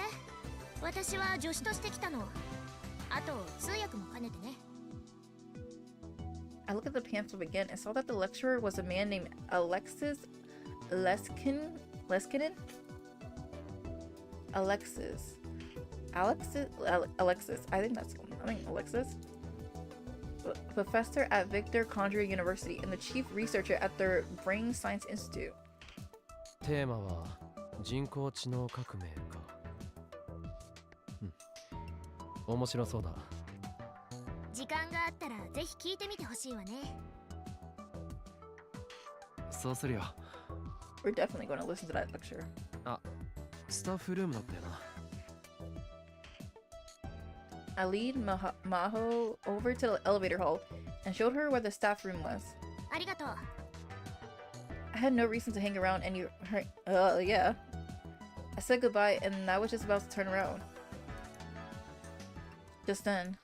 私は助手として来たの。あと通訳も兼ねてね。I looked at the pamphlet again and saw that the lecturer was a man named Alexis Leskinen? Alexis. I think that's... Alexis? Professor at Victor Condria University and the chief researcher at their Brain Science Institute. テーマは人工知能革命か。面白そうだ。時間があったらぜひ聞いてみてほしいわね。そうするよ。We're definitely going to listen to that lecture. あ、スタッフルームだったよな。I lead Maho over to the elevator hall and showed her where the staff room was. ありがとう。I had no reason to hang around yeah. I said goodbye and I was just about to turn around. Just then,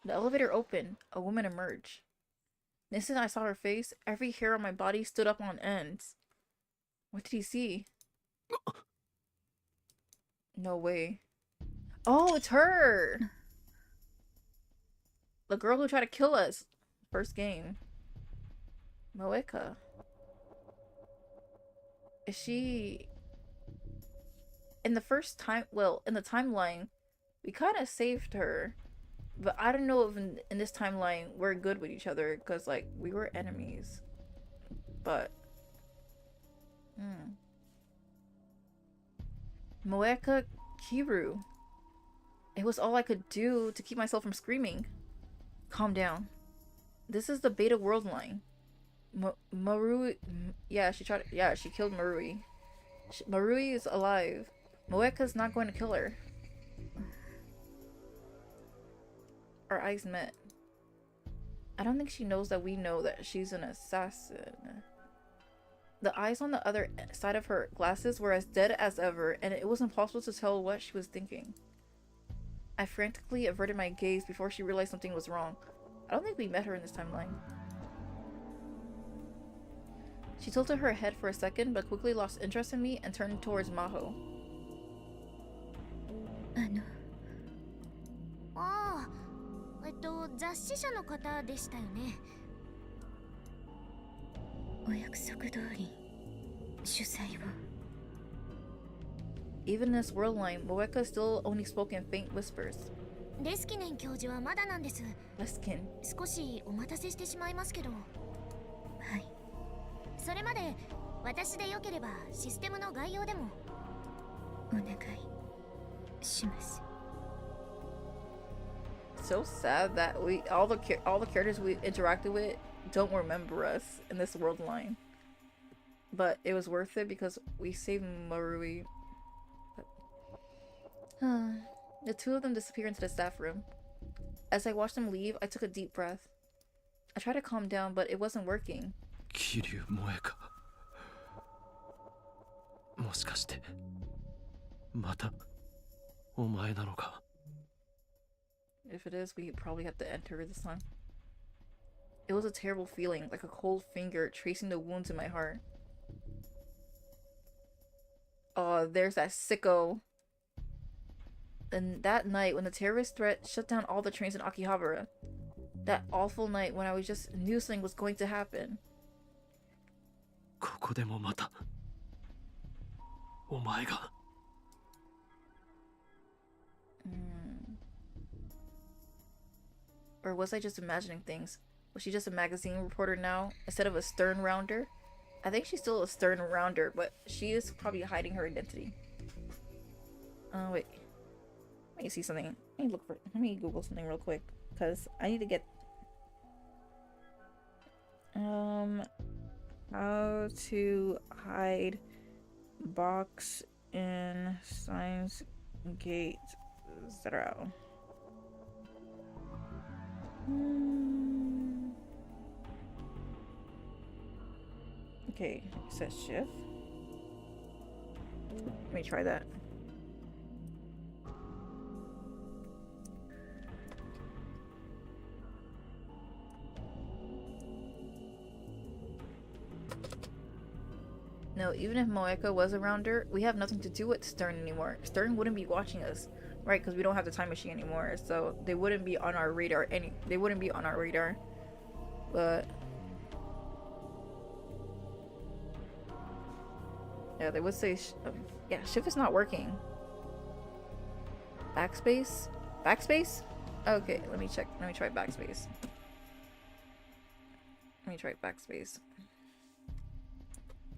the elevator opened. A woman emerged. The instant I saw her face, every hair on my body stood up on ends. What did he see? No way. Oh, it's her! The girl who tried to kill us. First game. Moeka. Is she... In the first time... Well, in the timeline, we kind of saved her. But I don't know if in this timeline we're good with each other. Because, like, we were enemies. But... Moeka Kiru. It was all I could do to keep myself from screaming. Calm down. This is the beta world line. Marui... Yeah, she killed Marui. Marui is alive. Moeka's not going to kill her. Our eyes met. I don't think she knows that we know that she's an assassin. The eyes on the other side of her glasses were as dead as ever, and it was impossible to tell what she was thinking. I frantically averted my gaze before she realized something was wrong. I don't think we met her in this timeline. She tilted her head for a second, but quickly lost interest in me and turned towards Maho. ああ、雑誌社の方でしたよね。お約束通り主催を。Even in this world line, Moeka still only spoke in faint whispers. レスキネン教授はまだなんです。Leskin. 少しお待たせしてしまいますけど。はい。それまで私でよければシステムの概要でもお願いします。 So sad that all the characters we interacted with don't remember us in this world line. But it was worth it because we saved Marui. The two of them disappear into the staff room. As I watched them leave, I took a deep breath. I tried to calm down, but it wasn't working. Kiryu Moeka. もしかしてまたお前なのか? If it is, we probably have to enter this time. It was a terrible feeling, like a cold finger tracing the wounds in my heart. Oh, there's that sicko. And that night, when the terrorist threat shut down all the trains in Akihabara. That awful night when I just knew something was going to happen. ここでもまたお前が。Or was I just imagining things? Was she just a magazine reporter now, instead of a stern rounder? I think she's still a stern rounder, but she is probably hiding her identity. Wait. Let me see something. Let me Google something real quick, because I need to get... How to hide box in Steins Gate Zero. Okay, it says shift. Let me try that. No, even if Moeka was around her, we have nothing to do with Stern anymore. Stern wouldn't be watching us, right? Because we don't have the time machine anymore, so they wouldn't be on our radar. They wouldn't be on our radar. But yeah, they would say, yeah, shift is not working. Backspace? Backspace? Okay, let me check. Let me try backspace. Let me try backspace.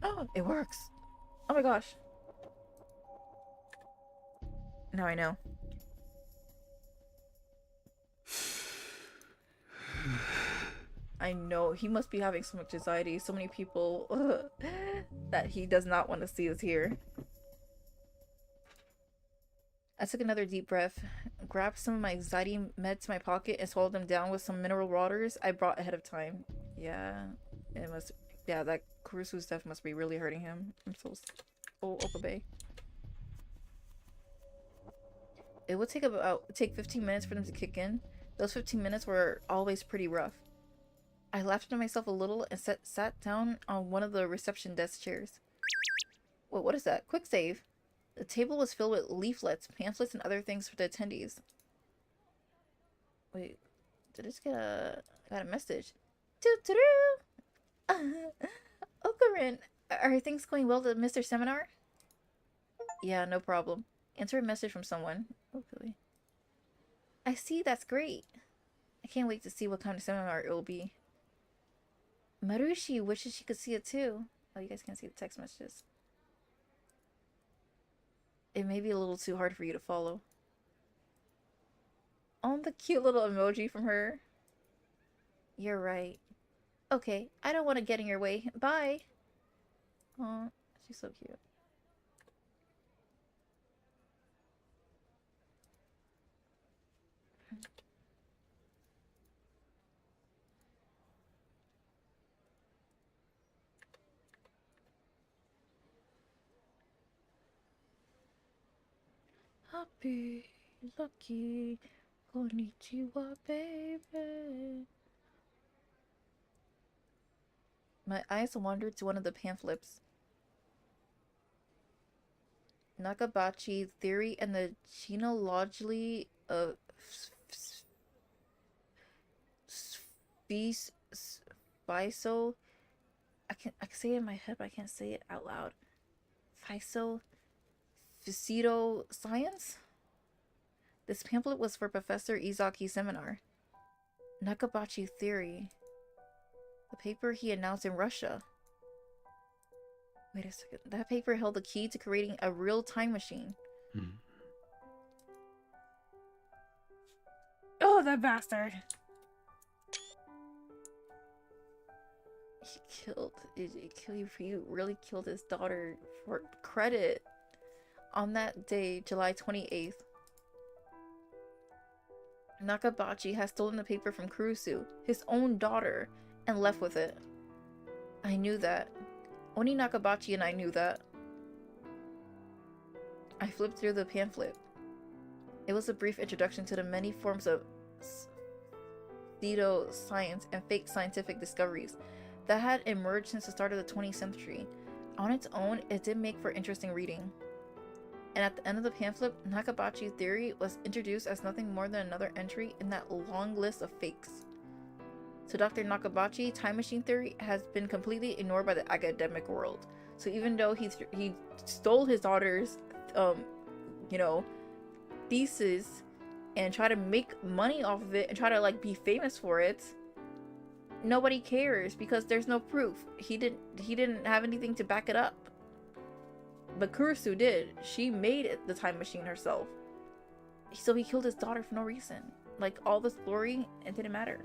Oh, it works. Oh my gosh. Now I know. I know, he must be having so much anxiety. So many people that he does not want to see us here. I took another deep breath, grabbed some of my anxiety meds to my pocket, and swallowed them down with some mineral waters I brought ahead of time. Yeah, it must. Yeah, that Kurusu's death must be really hurting him. I'm so... Oh, Okabe. It would take 15 minutes for them to kick in. Those 15 minutes were always pretty rough. I laughed at myself a little and sat down on one of the reception desk chairs. Wait, what is that? Quick save. The table was filled with leaflets, pamphlets, and other things for the attendees. Wait, did I just get I got a message? Okarin, are things going well at Mr. Seminar? Yeah, no problem. Answer a message from someone. Okay. I see, that's great. I can't wait to see what kind of seminar it will be. Marushi wishes she could see it too. Oh, you guys can't see the text messages. It may be a little too hard for you to follow. Oh, the cute little emoji from her. You're right. Okay, I don't want to get in your way. Bye. Aw, she's so cute. Happy, lucky, konnichiwa, baby. My eyes wandered to one of the pamphlets. Nakabachi theory and the genealogy of Fiso. I can say it in my head, but I can't say it out loud. Pseudo science? This pamphlet was for Professor Izaki's seminar. Nakabachi theory. The paper he announced in Russia. Wait a second. That paper held the key to creating a real time machine. Oh, that bastard! He really killed his daughter for credit. On that day, July 28th, Nakabachi has stolen the paper from Kurusu, his own daughter, and left with it. I knew that. Only Nakabachi and I knew that. I flipped through the pamphlet. It was a brief introduction to the many forms of pseudoscience and fake scientific discoveries that had emerged since the start of the 20th century. On its own, it did make for interesting reading. And at the end of the pamphlet, Nakabachi theory was introduced as nothing more than another entry in that long list of fakes. To Dr. Nakabachi, time machine theory has been completely ignored by the academic world. So even though he stole his daughter's, thesis and tried to make money off of it and try to like be famous for it, nobody cares because there's no proof. He didn't have anything to back it up. But Kurusu did. She made the time machine herself. So he killed his daughter for no reason. Like, all this glory, it didn't matter.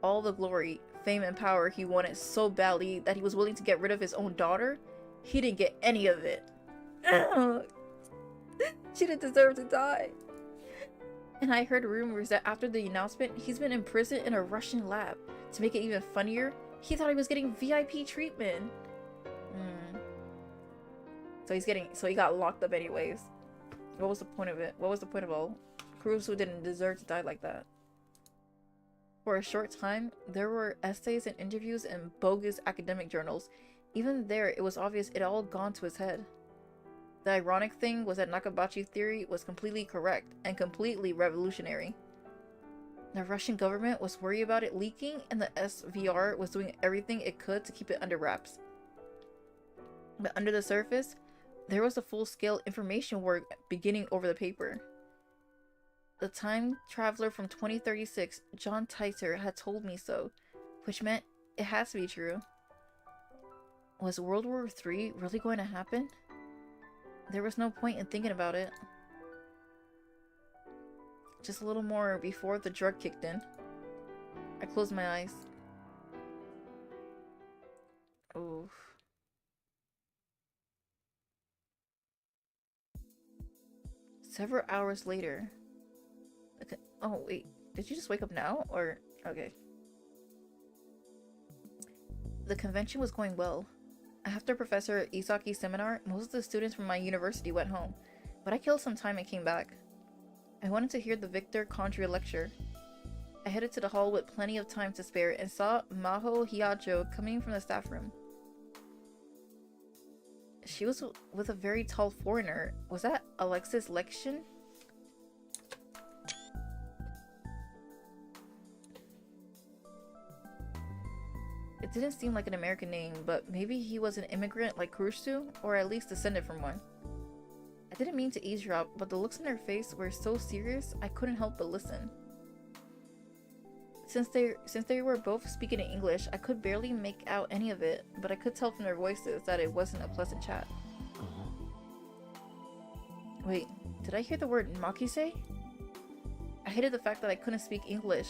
All the glory, fame, and power he wanted so badly that he was willing to get rid of his own daughter, he didn't get any of it. She didn't deserve to die. And I heard rumors that after the announcement, he's been imprisoned in a Russian lab. To make it even funnier, he thought he was getting VIP treatment. So he got locked up anyways. What was the point of it? What was the point of all? Kurusu didn't deserve to die like that. For a short time, there were essays and interviews in bogus academic journals. Even there, it was obvious it all gone to his head. The ironic thing was that Nakabachi theory was completely correct and completely revolutionary. The Russian government was worried about it leaking, and the SVR was doing everything it could to keep it under wraps. But under the surface, there was a full-scale information war beginning over the paper. The time traveler from 2036, John Titor, had told me so, which meant it has to be true. Was World War III really going to happen? There was no point in thinking about it. Just a little more before the drug kicked in. I closed my eyes. Oof. Several hours later. Okay. Oh, wait. Did you just wake up now? Or... okay. The convention was going well. After Professor Isaki's seminar, most of the students from my university went home. But I killed some time and came back. I wanted to hear the Victor Condria lecture. I headed to the hall with plenty of time to spare and saw Maho Hiyajo coming from the staff room. She was with a very tall foreigner. Was that Alexis Leskinen? It didn't seem like an American name, but maybe he was an immigrant like Kurusu, or at least descended from one. I didn't mean to eavesdrop, but the looks on her face were so serious I couldn't help but listen. Since they were both speaking in English, I could barely make out any of it, but I could tell from their voices that it wasn't a pleasant chat. Wait, did I hear the word makise? I hated the fact that I couldn't speak English.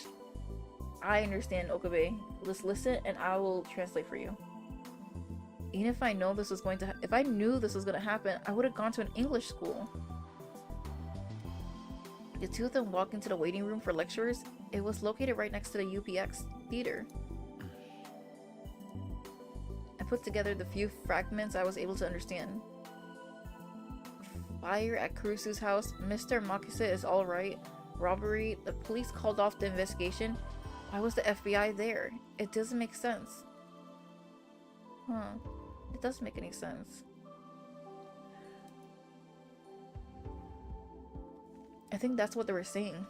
I understand, Okabe. Let's listen and I will translate for you. Even if I know this was going to if I knew this was going to happen, I would have gone to an English school. The two of them walked into the waiting room for lecturers. It was located right next to the UPX theater. I put together the few fragments I was able to understand. Fire at Kurusu's house. Mr. Makise is alright. Robbery. The police called off the investigation. Why was the FBI there? It doesn't make sense. Huh. It doesn't make any sense. I think that's what they were saying.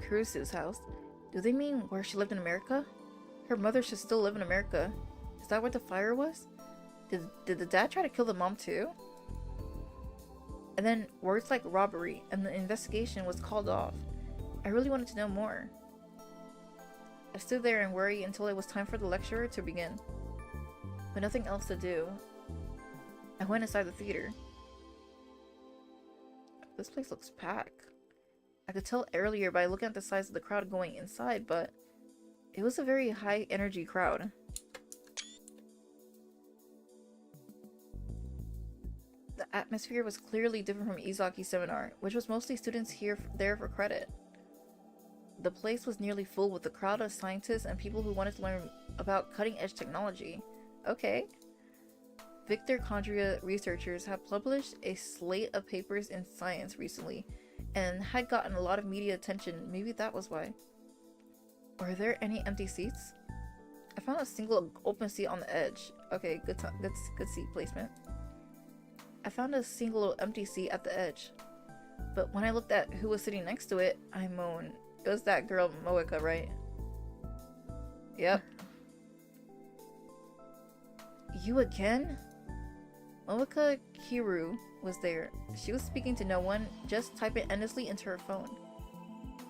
Kurusu's house. Do they mean where she lived in America? Her mother should still live in America. Is that where the fire was? Did the dad try to kill the mom too? And then words like robbery and the investigation was called off. I really wanted to know more. I stood there and worried until it was time for the lecture to begin. With nothing else to do, I went inside the theater. This place looks packed. I could tell earlier by looking at the size of the crowd going inside, but it was a very high energy crowd. The atmosphere was clearly different from Izaki's seminar, which was mostly students there for credit. The place was nearly full with a crowd of scientists and people who wanted to learn about cutting-edge technology. Okay. Victor Condria researchers have published a slate of papers in science recently and had gotten a lot of media attention. Maybe that was why. Are there any empty seats? I found a single open seat on the edge. Okay, good seat placement. I found a single empty seat at the edge. But when I looked at who was sitting next to it, I moaned. It was that girl Moeka, right? Yep. You again? Moeka Kiru was there. She was speaking to no one, just typing endlessly into her phone.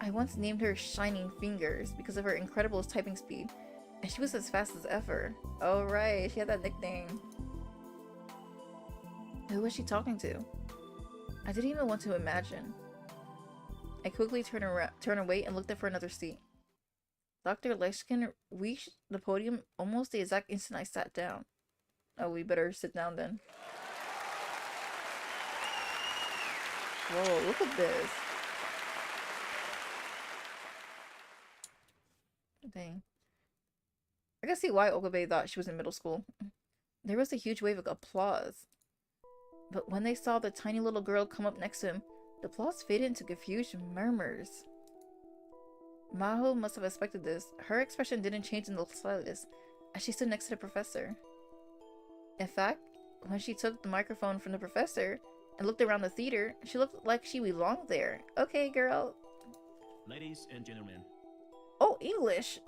I once named her Shining Fingers because of her incredible typing speed, and she was as fast as ever. Oh right, she had that nickname. Who was she talking to? I didn't even want to imagine. I quickly turned away and looked up for another seat. Dr. Leskinen reached the podium almost the exact instant I sat down. Oh, we better sit down then. Whoa, look at this. Dang. I can see why Okabe thought she was in middle school. There was a huge wave of applause. But when they saw the tiny little girl come up next to him, the applause faded into confused murmurs. Maho must have expected this. Her expression didn't change in the slightest as she stood next to the professor. In fact, when she took the microphone from the professor and looked around the theater, she looked like she belonged there. Okay, girl. Ladies and gentlemen. Oh, English!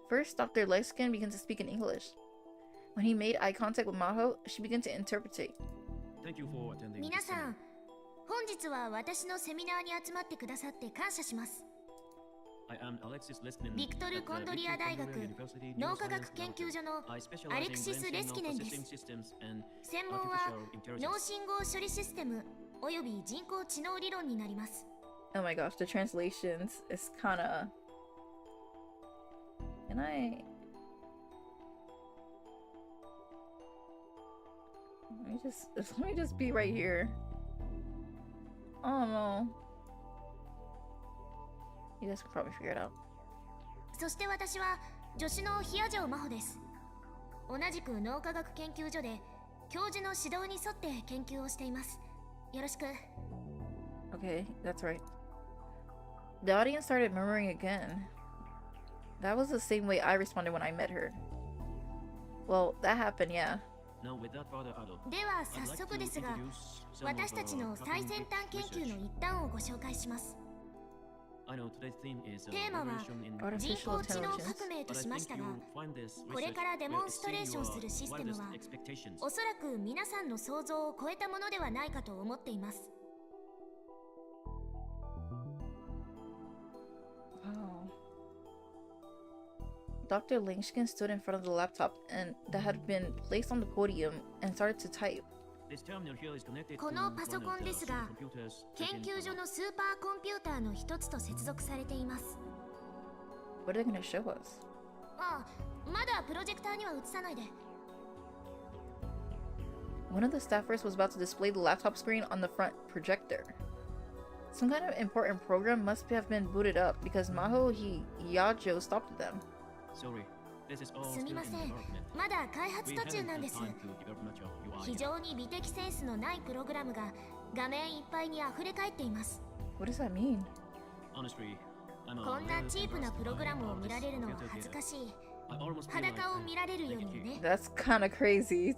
First, Dr. Leskinen began to speak in English. When he made eye contact with Maho, she began to interpretate. Thank you for attending. 皆さん、本日は私のセミナーに集まってくださって感謝します。I am Alexis Leskinen ビクトル・コンドリア大学脳科学研究所のアレクシス・レスキネンです。専門は脳信号処理システムおよび人工知能理論になります。Oh my gosh, the translations is kinda... Can I... Let me just be right here. Oh no. You guys can probably figure it out. そして私は助手のヒヤジョウ真帆です。同じく脳科学研究所で教授の指導に沿って研究をしています。よろしく。 Okay, that's right. The audience started murmuring again. That was the same way I responded when I met her. Well, that happened, yeah. Now, without further ado, では I'd 早 like 速 to ですが、 introduce some of 私たちの our 最先端研 cutting-edge 究の research. 一端をご紹介します。 I know today's theme is テーマは revolution in 人 Artificial 工知能 intelligence. 革命と But I しま think した you が、 find this これ research からデモ will ンストレー exceed ションす your るシステム wildest は expectations. おそらく皆さんの想像を超えたものではないかと思っています。 Wow. Dr. Leskinen stood in front of the laptop and that had been placed on the podium and started to type. This terminal here is connected こ to の one パソコン of で the すが、 supercomputers 研 within 究所のスーパーコンピューターの一つと接続されています。 What are they gonna show us? ああ、まだプロジェクターには映さないで。 One of the staffers was about to display the laptop screen on the front projector. Some kind of important program must have been booted up because Maho Hiyajo stopped them. Sorry, this is all す still み in ません。 development. まだ開発 We 途中 haven't なん had です。 time to develop much of 非 UI. 常に美的センスのないプログラムが画面いっぱいに溢れ返っています。 What does that mean? Honestly, I'm a こんな little チープな embarrassed プログラムを by 見られるのは this 恥ず computer かしい。 data. I almost feel like 裸を I'm 見られるよう naked に here. ね。 That's kind of crazy.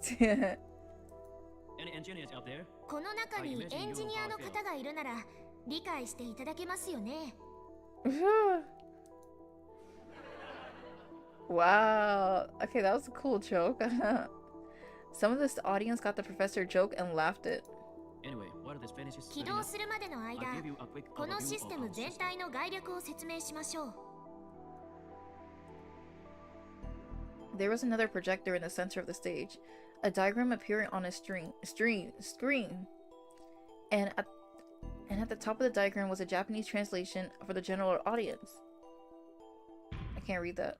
Any engineers out there? この中にエンジニアの方がいるなら理解していただけますよね。 Wow. Okay, that was a cool joke. Some of this audience got the professor joke and laughed it. Anyway, while this finishes 起 setting 動 up, するまでの I'll 間、 give you a quick この overview システ of ム our 全 system. 体の概略を説明しましょう。 There was another projector in the center of the stage, a diagram appearing on a screen. And at the top of the diagram was a Japanese translation for the general audience. I can't read that.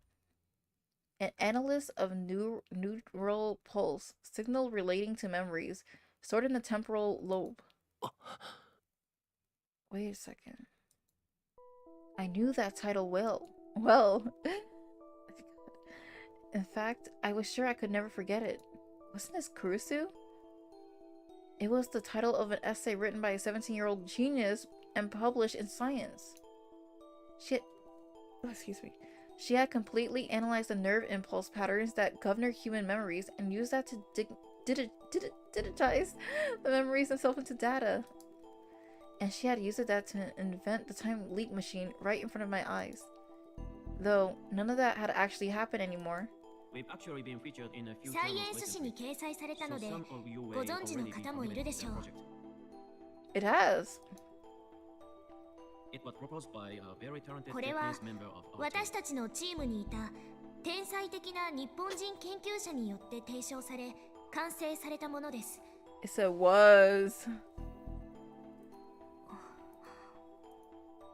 An analyst of neural pulse, signal relating to memories, stored in the temporal lobe. Wait a second. I knew that title well. Well. In fact, I was sure I could never forget it. Wasn't this Kurusu? It was the title of an essay written by a 17-year-old genius and published in Science. She had completely analyzed the nerve impulse patterns that govern human memories and used that to digitize the memories themselves into data. And she had used that to invent the time leap machine right in front of my eyes. Though none of that had actually happened anymore. We've actually been featured in a few サイエ journals ンス誌に lately, 掲載された so ので、 some of you ご may 存知の already be 方もいる familiar で with し the ょう。 project. It has. It was proposed by a very talented これは Japanese member of our team. 私たちのチームにいた天才的な日本人研究者によって提唱され完成されたものです。 It said was.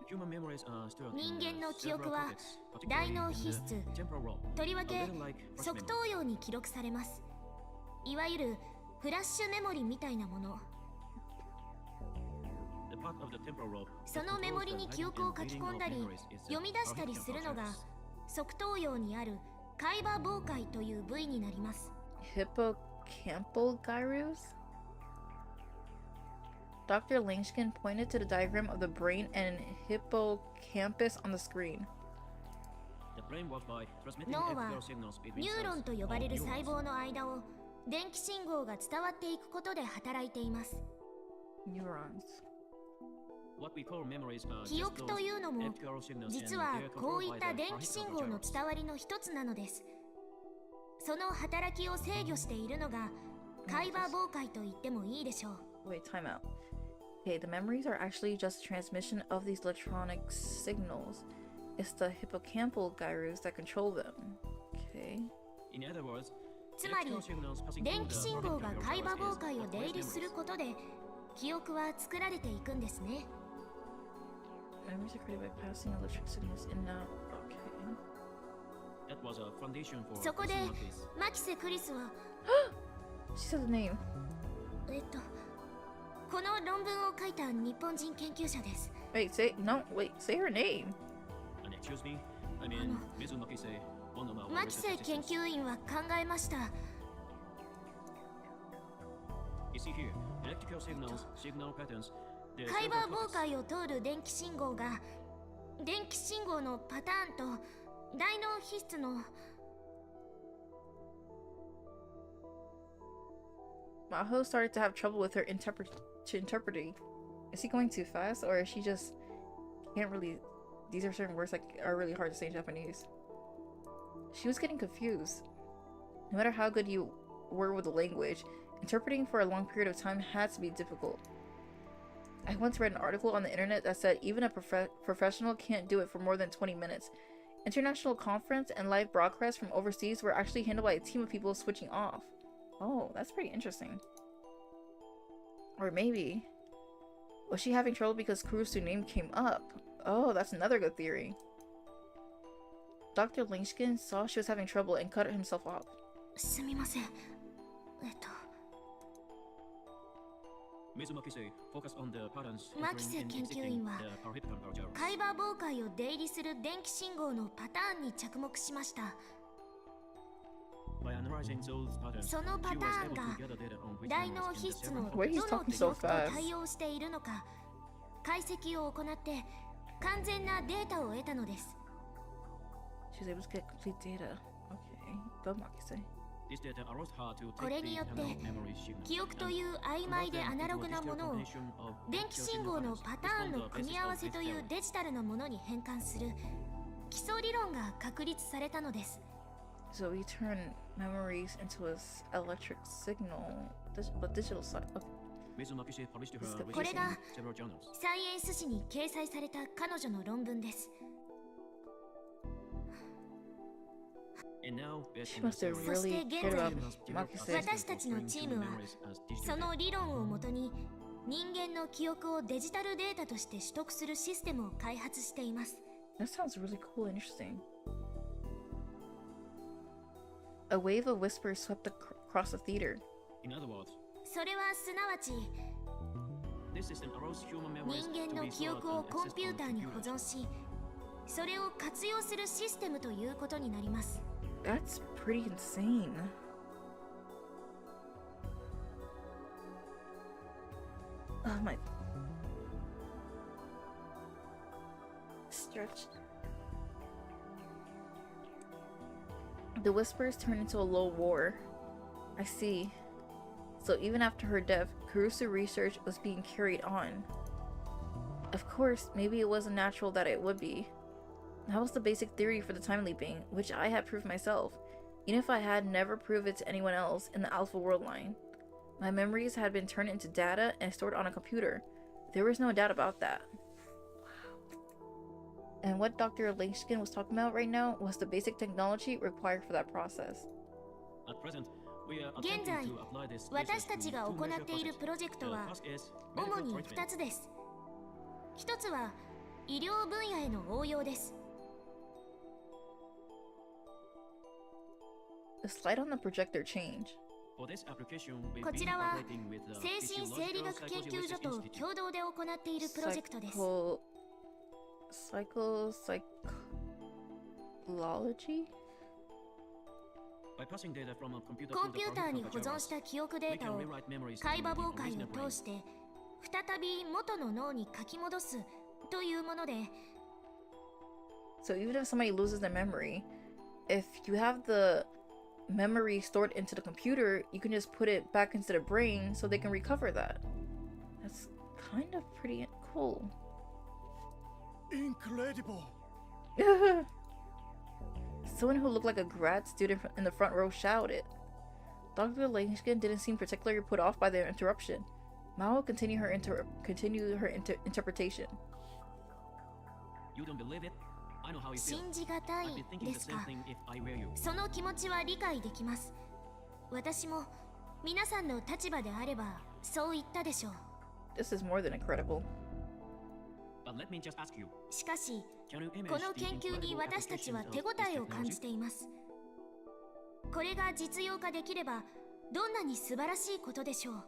Human memories are stored 人 in 間の記憶 several は contexts, 大 particularly 脳 in 皮 the 質、 temporal lobe, とりわ a け little like first 側 memory. 頭葉に記録されます。いわゆるフラッシュメモリみたいなもの。 The part of the temporal lobe そのメモリに記憶を書き込んだり、読み出したりするのが側頭葉にある海馬傍回という部位になります。 Hippocampal gyrus? Dr. Leskinen pointed to the diagram of the brain and hippocampus on the screen. The brain works by transmitting 脳は electrical signals between ニューロン cells と呼ばれる or 細 neurons. 胞の間を電気信号が伝わっていくことで働いています。 Neurons. What we call memories are 記 just 憶というのも electrical signals 実 and は they are こう controlled い by った the 電気信 particle 号の controllers. 伝わりの一つなのです。その働きを制御しているのが海馬傍回と言ってもいいでしょう。 Wait, time out. Okay, the memories are actually just transmission of these electronic signals. It's the hippocampal gyrus that control them. Okay. In other words, つまり electrical signals passing 電 through 気 the 信号が particle 海馬 controllers 傍 is 回を what 出 makes 入りする memories. ことで記憶は作られていくんですね。 Memories are created by passing electric signals in and out. Okay. That was a foundation for そこで something like this. マキセ・クリスは She said the name. この論文を書いた日本人研究者です。 Wait, say her name. And excuse me, I mean, Mizumaki-se, one of our マキセ research 研 assistants. 究員は考えました。You see here, electrical signals, signal patterns. The 海馬 cerebral 妨 cortex. 害を通る電気信号が電気信号のパターンと大脳皮質の Maho started to have trouble with her interpreting. Is he going too fast, or is she just can't really? These are certain words that are really hard to say in Japanese. She was getting confused. No matter how good you were with the language, interpreting for a long period of time had to be difficult. I once read an article on the internet that said even a professional can't do it for more than 20 minutes. International conference and live broadcasts from overseas were actually handled by a team of people switching off. Oh, that's pretty interesting. Or maybe... was she having trouble because Kurusu's name came up? Oh, that's another good theory. Dr. Leskinen saw she was having trouble and cut himself off. すみません。Ms. Makise, focus on the patterns マキセ entering and 研究 exiting 員は the parahippocampal gyres. 海馬妨害を出入りする電気信号のパターンに着目しました。 By analyzing those patterns, そのパ she タ was ーン able が to gather data on which 大 memories 脳 in 皮 the 質の cerebral ど Why he's の talking 記 so 憶と fast? 対応しているのか解析を行って完全なデータを得たのです。 She was able to get complete data. Okay, go Makise. This data allows her to こ take れ the によって analog memory signals 記憶と and いう曖昧で convert ア them ナ into ロ a グな digital ものを combination of 電気 electrical 信 signal 号の patterns パタ based ーン on の the 組み basis 合わ of せと this いう theorem. デジタルなものに変換する基礎理論が確立されたのです。 So we turn memories into an electric signal, but digital side. Okay. Ms. Makise published her This is research これが in several journals. サイエンス誌に掲載された彼女の論文です。 And now, based She on the must have theory, そして really 現 cared 在 about Makise. 私たちのチームは human memories as digital その data. 理論をもとに人間の記憶をデジタルデータとして取得するシステムを開発しています。 That sounds really cool and interesting. A wave of whispers swept across the theater. In other words, それはすなわち this system allows human memories 人間 to の be 記 stored 憶を and コン accessed ピュー on ターに保 computers. 存しそれを活用するシステムということになります。 That's pretty insane. Oh my. Stretched. The whispers turned into a low roar. I see. So even after her death, Kurusu research was being carried on. Of course, maybe it wasn't natural that it would be. That was the basic theory for the time leaping, which I had proved myself, even if I had never proved it to anyone else in the Alpha World line. My memories had been turned into data and stored on a computer. There was no doubt about that. And what Dr. Leskinen was talking about right now was the basic technology required for that process. At present, we are 現在 attempting to apply this 私 research たち to が two 行 major っている projects. プロジェク The トは first is 主 medical に treatment. 2つです。1つは医療分野への応用です。 The slide on the projector changed. For this application, we've こ been ちらは cooperating with the 精神生理学研究所 Physiological と Psychology Research 共同で行っているプロジェクトです。 Psychology? By passing data from a computer コ to ン the ピューターに parahippocampal 保存し gyres, た記憶デ we ータ can を rewrite memories 海馬 into 妨 the 害 original を brain. 通して再び元の脳に書き戻すというもので So even if somebody loses their memory, if you have the memory stored into the computer, you can just put it back into the brain so they can recover that. That's kind of pretty cool. Incredible! Someone who looked like a grad student in the front row shouted. Dr. Leskinen didn't seem particularly put off by their interruption. Maho continued her interpretation. You don't believe it? I know how you feel. 信じがた I'd い be thinking で the す same か。 thing if I were you. その気持ちは理解できます。私も皆さんの立場であればそう言ったでしょう。 This is more than incredible. But let me just ask you, しかし can you こ imagine の the 研究に incredible 私たちは applications of 手 this 応えを感じ technology? ています。これが実用化できればどんなに素晴らしいことでしょう。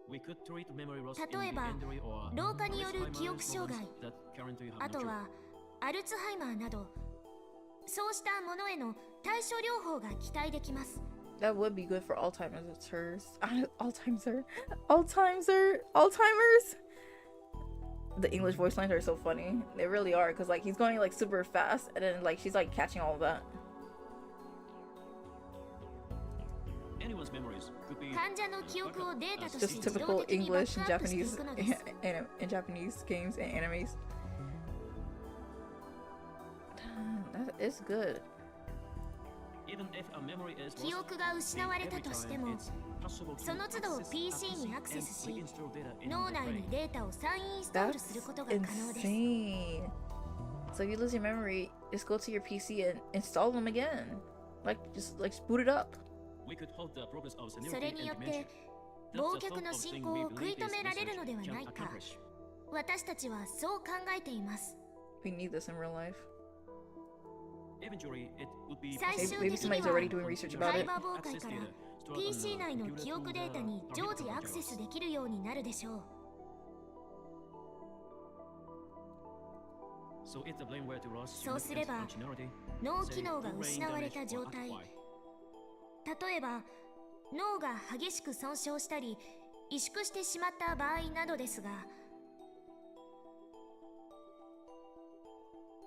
We could treat memory loss 例えば in the elderly or 老化による Alzheimer's 記憶障害 problems that currently have あと no cure. はアルツハイマーなどそうしたものへの対処療法が期待できます。That would be good for Alzheimer's. Alzheimer's. The English voice lines are so funny. They really are, because like he's going like super fast, and then like she's like catching all of that. Anyone's memories could be 患者の記憶をデータと Just して自動 typical 的にバッ English ク and アップしてい Japanese くのです in Japanese games and animes. That is good. even if a memory is 記憶が失われたとしても it's possible to その都度 access PC に a アクセス PC し and reinstall data in 脳 your 内 brain. にデータを再インストールする That's ことが可能です insane. So if you lose your memory, just go to your PC and install them again. Like just like boot it up. We could halt the progress of そ senility れ and によって dementia. 忘 That's the 却 sort の of 進 thing 行 we を食い believe 止められる this のでは research ない can か accomplish. 私たちはそう考えています We need this in real life. Eventually, it would be 最 possible 終 Maybe 的に somebody's は already doing research about サイ it. バー妨害から PC 内の記憶データに常時アクセスできるようになるでしょう So if the blame were to loss そうすれば functionality, 脳 say 機能が brain 失われ damage た or 状態 atrophy. 例えば脳が激しく損傷したり萎縮してしまった場合などですが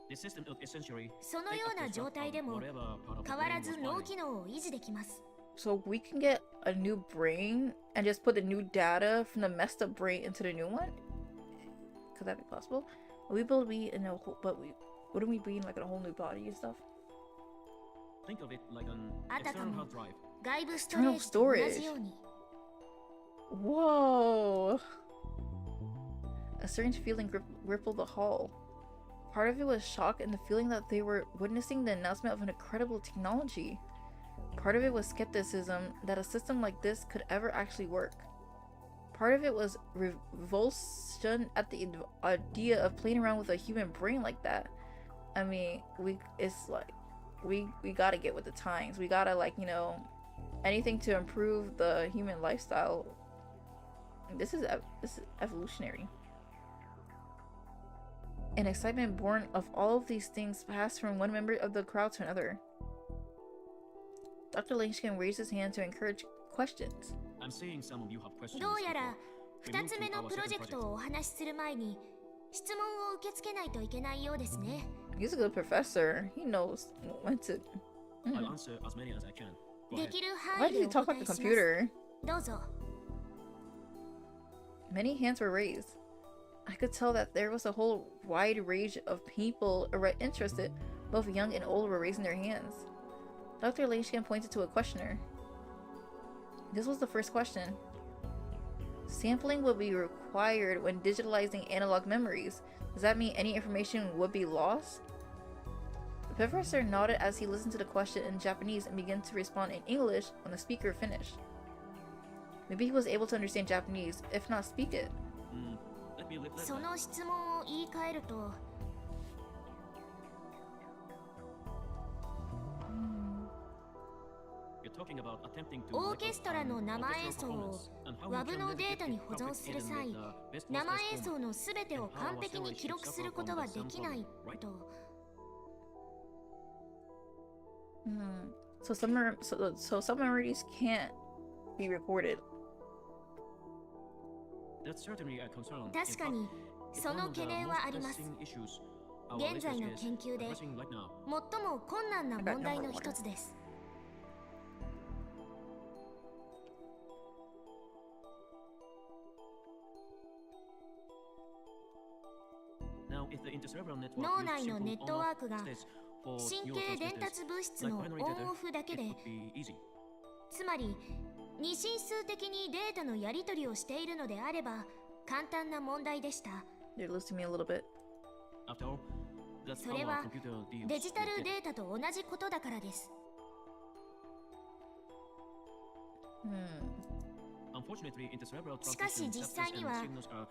The system would essentially そのような状態でも whatever part of the 変わ brain ら was ず脳 fine. 機能を維持できます So we can get a new brain and just put the new data from the messed up brain into the new one? Could that be possible? We will be in a whole, but wouldn't we be in like a whole new body and stuff? Think of it like an あたか external も hard drive. 外部ストレージと同じように Whoa! A strange feeling rippled the hall. Part of it was shock and the feeling that they were witnessing the announcement of an incredible technology. Part of it was skepticism that a system like this could ever actually work. Part of it was revulsion at the idea of playing around with a human brain like that. I mean, it's like we gotta get with the times. We gotta, like, you know, anything to improve the human lifestyle. This is evolutionary. An excitement born of all of these things passed from one member of the crowd to another. Dr. Leskinen raised his hand to encourage questions. I'm seeing some of you have questions. どうやら before. 2つ目のプロジェクトをお話しする前に質問を受け付けないといけないようですね He's a good professor. He knows when to. I'll answer as many as I can. Go で ahead. きる Why 範囲 did で you お talk 答 like え a します computer? どうぞ Many hands were raised. I could tell that there was a whole wide range of people interested. Both young and old were raising their hands. Dr. Leskinen pointed to a questioner. This was the first question. Sampling would be required when digitalizing analog memories. Does that mean any information would be lost? The professor nodded as he listened to the question in Japanese and began to respond in English when the speaker finished. Maybe he was able to understand Japanese, if not speak it. Let その質問を言い換えると You're talking about attempting to オーケストラの生演奏を WAV のデータに保存する際生演奏のすべてを完璧に記録することはできないと So some memories can't be recorded. That's certainly a concern. 確かにその懸念はあります現在の研究で最も困難な問題の一つです 脳内のネットワークが神経伝達物質のオンオフだけでつまり二進数的にデータのやり取りをしているのであれば簡単な問題でした You're listening me a little bit. それはデジタルデータと同じことだからです しかし実際には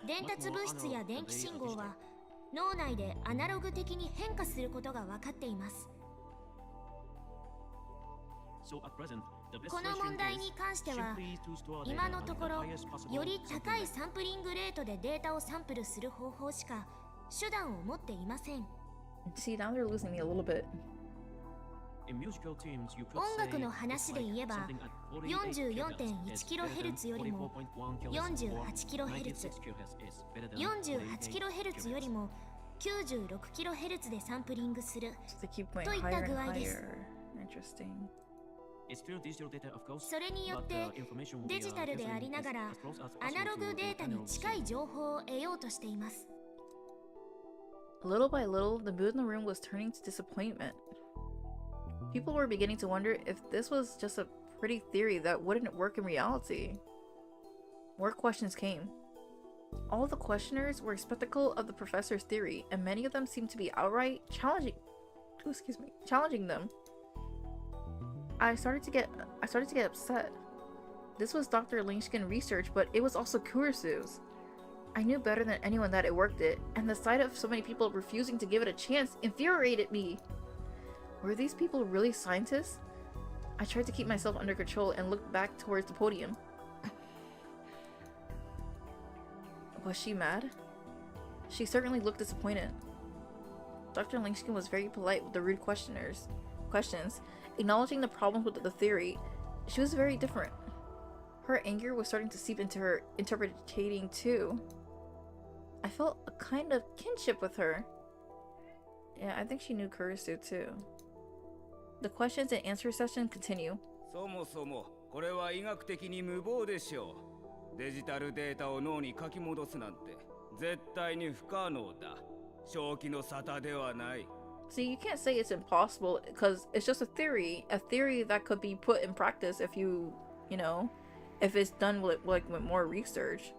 伝達物質や電気信号は脳内でアナログ的に変化することが分かっていますこの問題に関しては今のところより高いサンプリングレートでデータをサンプルする方法しか手段を持っていません See, now they're losing me a little bit. In musical teams, you could 音 say 楽の話で言えば something at 48 44.1kHz よりも 48kHz 48kHz よりも 96kHz でサンプリングする So they keep going といった higher 具 and 合です。 higher. Interesting. It's still digital data, of course, それによって but the information we デジタルでありながら as close as アナ possible ログ to データに analog 近い情報を得ようとしています。 Little by little, the mood in the room was turning to disappointment. People were beginning to wonder if this was just a pretty theory that wouldn't work in reality. More questions came. All the questioners were skeptical of the professor's theory, and many of them seemed to be outright challenging them. I started to get upset. This was Dr. Leskinen research, but it was also Kurisu's. I knew better than anyone that it worked it, and the sight of so many people refusing to give it a chance infuriated me. Were these people really scientists? I tried to keep myself under control and looked back towards the podium. Was she mad? She certainly looked disappointed. Dr. Leskinen was very polite with the rude questions, acknowledging the problems with the theory. She was very different. Her anger was starting to seep into her interpreting too. I felt a kind of kinship with her. Yeah, I think she knew Kurisu too. The questions and answer session continue. そもそもこれは医学的に無謀でしょう。デジタルデータを脳に書き戻すなんて絶対に不可能だ。正気の沙汰ではない。 See, you can't say it's impossible because it's just a theory that could be put in practice if you know, if it's done with more research.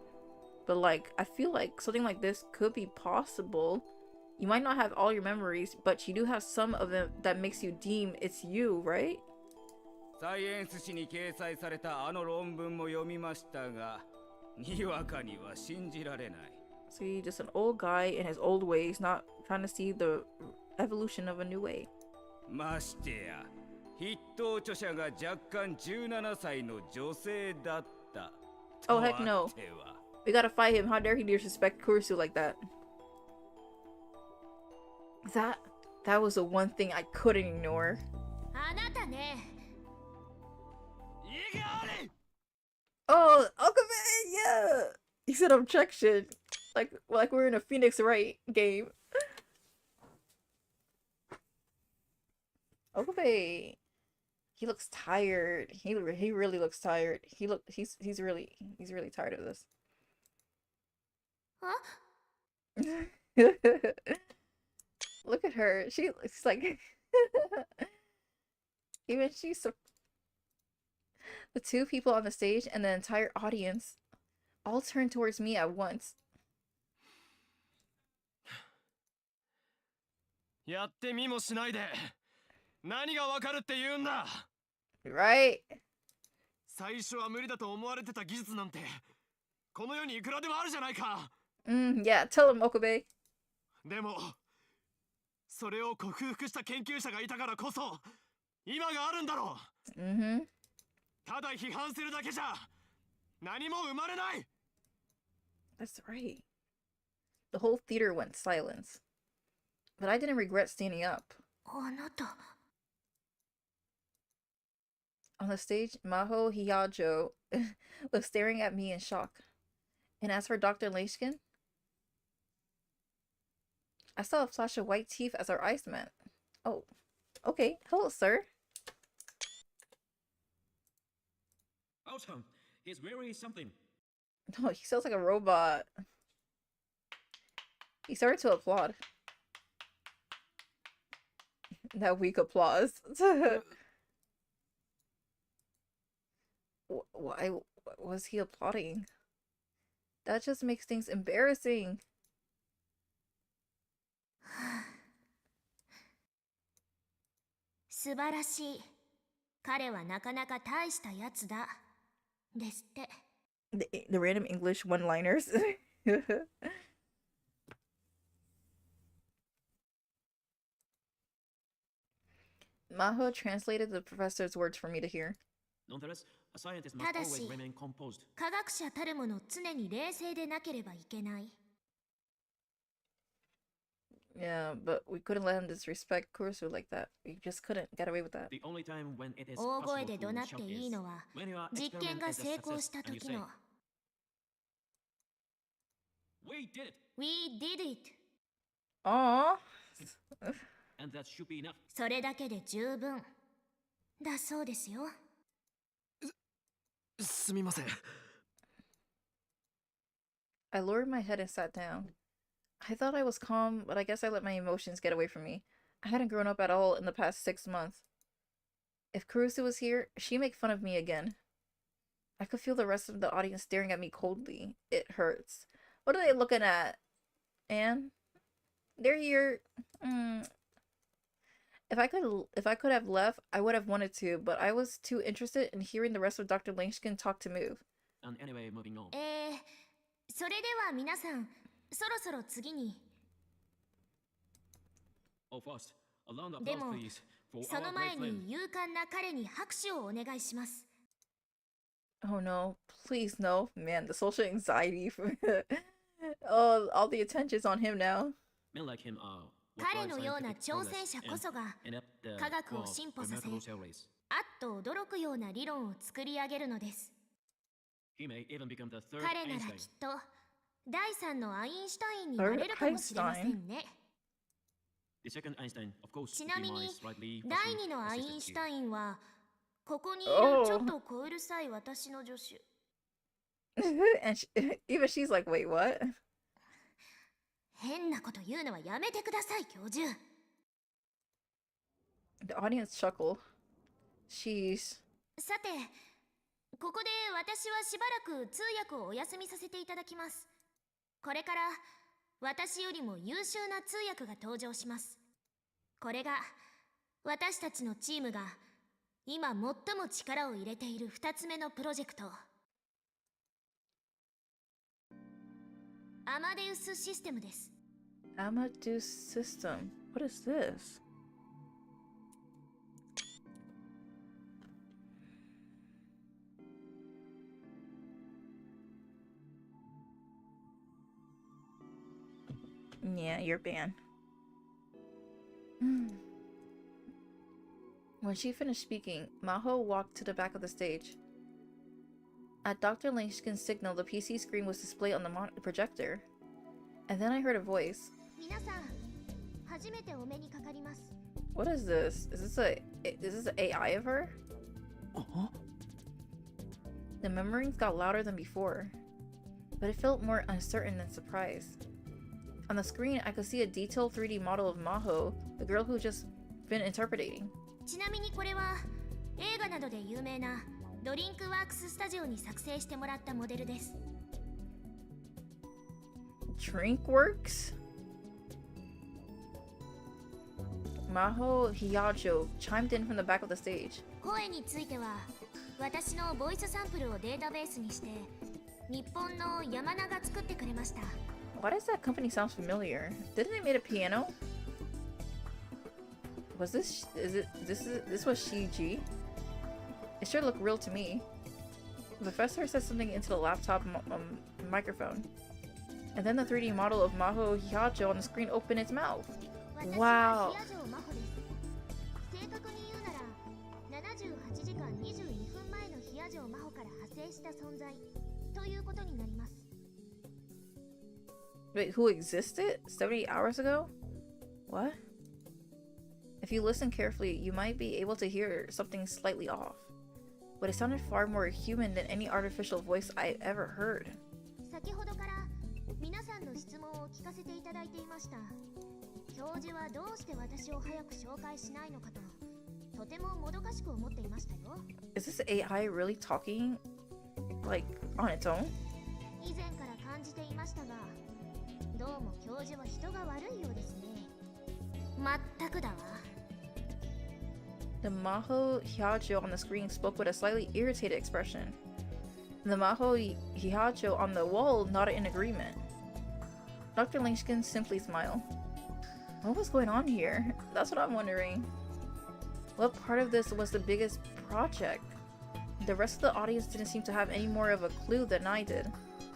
But like, I feel like something like this could be possible. You might not have all your memories, but you do have some of them that makes you deem it's you, right? サイエンス誌に掲載されたあの論文も読みましたが、にわかには信じられない。 See, just an old guy in his old ways, not trying to see the evolution of a new way. ましてや、筆頭著者が若干17歳の女性だった。 Oh heck no. We gotta fight him. How dare he disrespect Kurisu like that? That was the one thing I couldn't ignore. あなたね。 Oh, Okabe, yeah. He said objection, like we're in a Phoenix Wright game. Okabe, he looks tired. He really looks tired. He's really tired of this. あ Look at her. She's like even she's so. The two people on the stage and the entire audience all turned towards me at once. やってみもしないで何がわかるって言うんだ。 Right? 最初は無理だと思われてた技術なんてこの世にいくらでもあるじゃないか。 Yeah, tell him, Okabe. でもそれを克服した研究者がいたからこそ今があるんだろう。ただ批判するだけじゃ何も生まれない。 That's right. The whole theater went silence. But I didn't regret standing up. あなた。 On the stage, Maho Hiyajo was staring at me in shock. And as for Dr. Leskinen, I saw a flash of white teeth as our eyes met. Oh, okay. Hello, sir. Awesome. He's wearing something. Oh, he sounds like a robot. He started to applaud. That weak applause. Why was he applauding? That just makes things embarrassing. 素晴らしい。彼はなかなか大したやつだ。ですって。 The random English one-liners. Maho translated the professor's words for me to hear. Nonetheless, a scientist た must だ always し remain composed. 科学者たるもの常に冷静でなければいけない。Yeah, but we couldn't let him disrespect Kurusu like that. We just couldn't get away with that. The only time when it is 大声 possible で怒 to 鳴って shout いい is のは when your 実験 experiment が is a 成功 success した and you 時 say, の "We did it," We did it Aww. and that should be enough. それだけで十分だそうですよ。すみません。 I lowered my head and sat down. I thought I was calm, but I guess I let my emotions get away from me. I hadn't grown up at all in the past 6 months. If Kurusu was here, she'd make fun of me again. I could feel the rest of the audience staring at me coldly. It hurts. What are they looking at? Anne? They're here. If I could have left, I would have wanted to, but I was too interested in hearing the rest of Dr. Leskinen talk to move. And anyway, moving on. それでは皆さん、そろそろ次に。 Oh, first, a round of で applause, も、 please, for そ our の great 前 friend. に勇敢な彼に拍手をお願いします。 Oh no, please no. Man, the social anxiety for oh, all the attention's on him now. Men like him are 彼のような挑戦者こそが科学を進歩させ、あっと驚くような理論を作り上げるのです。 He may even become the third 彼なら Einstein. きっと第3のアインシュタインになれるかもしれませんね。 The second Einstein, of course, ち would な be み my に slightly 第 fussy 2のアインシュタ assistant インはここにいる Oh. ちょっと小うるさい私の助手。 And even she's like, wait, what? 変なこと言うのはやめてください、教授。 The audience chuckled. Sheesh. さて、ここで私はしばらく通訳をお休みさせていただきます。これから私よりも優秀な通訳が登場します。これが私たちのチームが今最も力を入れている2つ目のプロジェクト。アマデウスシステムです。 Amadeus system. What is this? Yeah, you're banned. When she finished speaking, Maho walked to the back of the stage. At Dr. Leskina's signal, the PC screen was displayed on the projector. And then I heard a voice. 皆さん、初めてお目にかかります。 What is this? Is this an AI of her? The murmurings got louder than before, but it felt more uncertain than surprised. On the screen, I could see a detailed 3D model of Maho, the girl who just been interpreting. ちなみにこれは映画などで有名なドリンクワークススタジオに作成してもらったモデルです。 Drinkworks? Maho Hiyajo chimed in from the back of the stage. 声については私のボイスサンプルをデータベースにして日本の山名が作ってくれました。 Why does that company sound familiar? Didn't they make a piano? Was this was Shiji? It sure looked real to me. The professor said something into the laptop microphone. And then the 3D model of Maho Hiyajo on the screen opened its mouth. Wow. 正確に言うなら78時間22分前のヒヤジョマホから派生した存在ということになります。 Wait, who existed 70 hours ago? What? If you listen carefully, you might be able to hear something slightly off. But it sounded far more human than any artificial voice I've ever heard. 先ほどから皆さんの質問を聞かせていただいていました。教授はどうして私を早く紹介しないのかと、とてももどかしく思っていましたよ。 Is this AI really talking, like, on its own? 以前から感じていましたが、どうも教授は人が悪いようですね。まったくだわ。 The Maho Hiyajo on the screen spoke with a slightly irritated expression. The Maho Hiyajo on the wall nodded in agreement. Dr. Leskinen simply smiled. What was going on here? That's what I'm wondering. What part of this was the biggest project? The rest of the audience didn't seem to have any more of a clue than I did.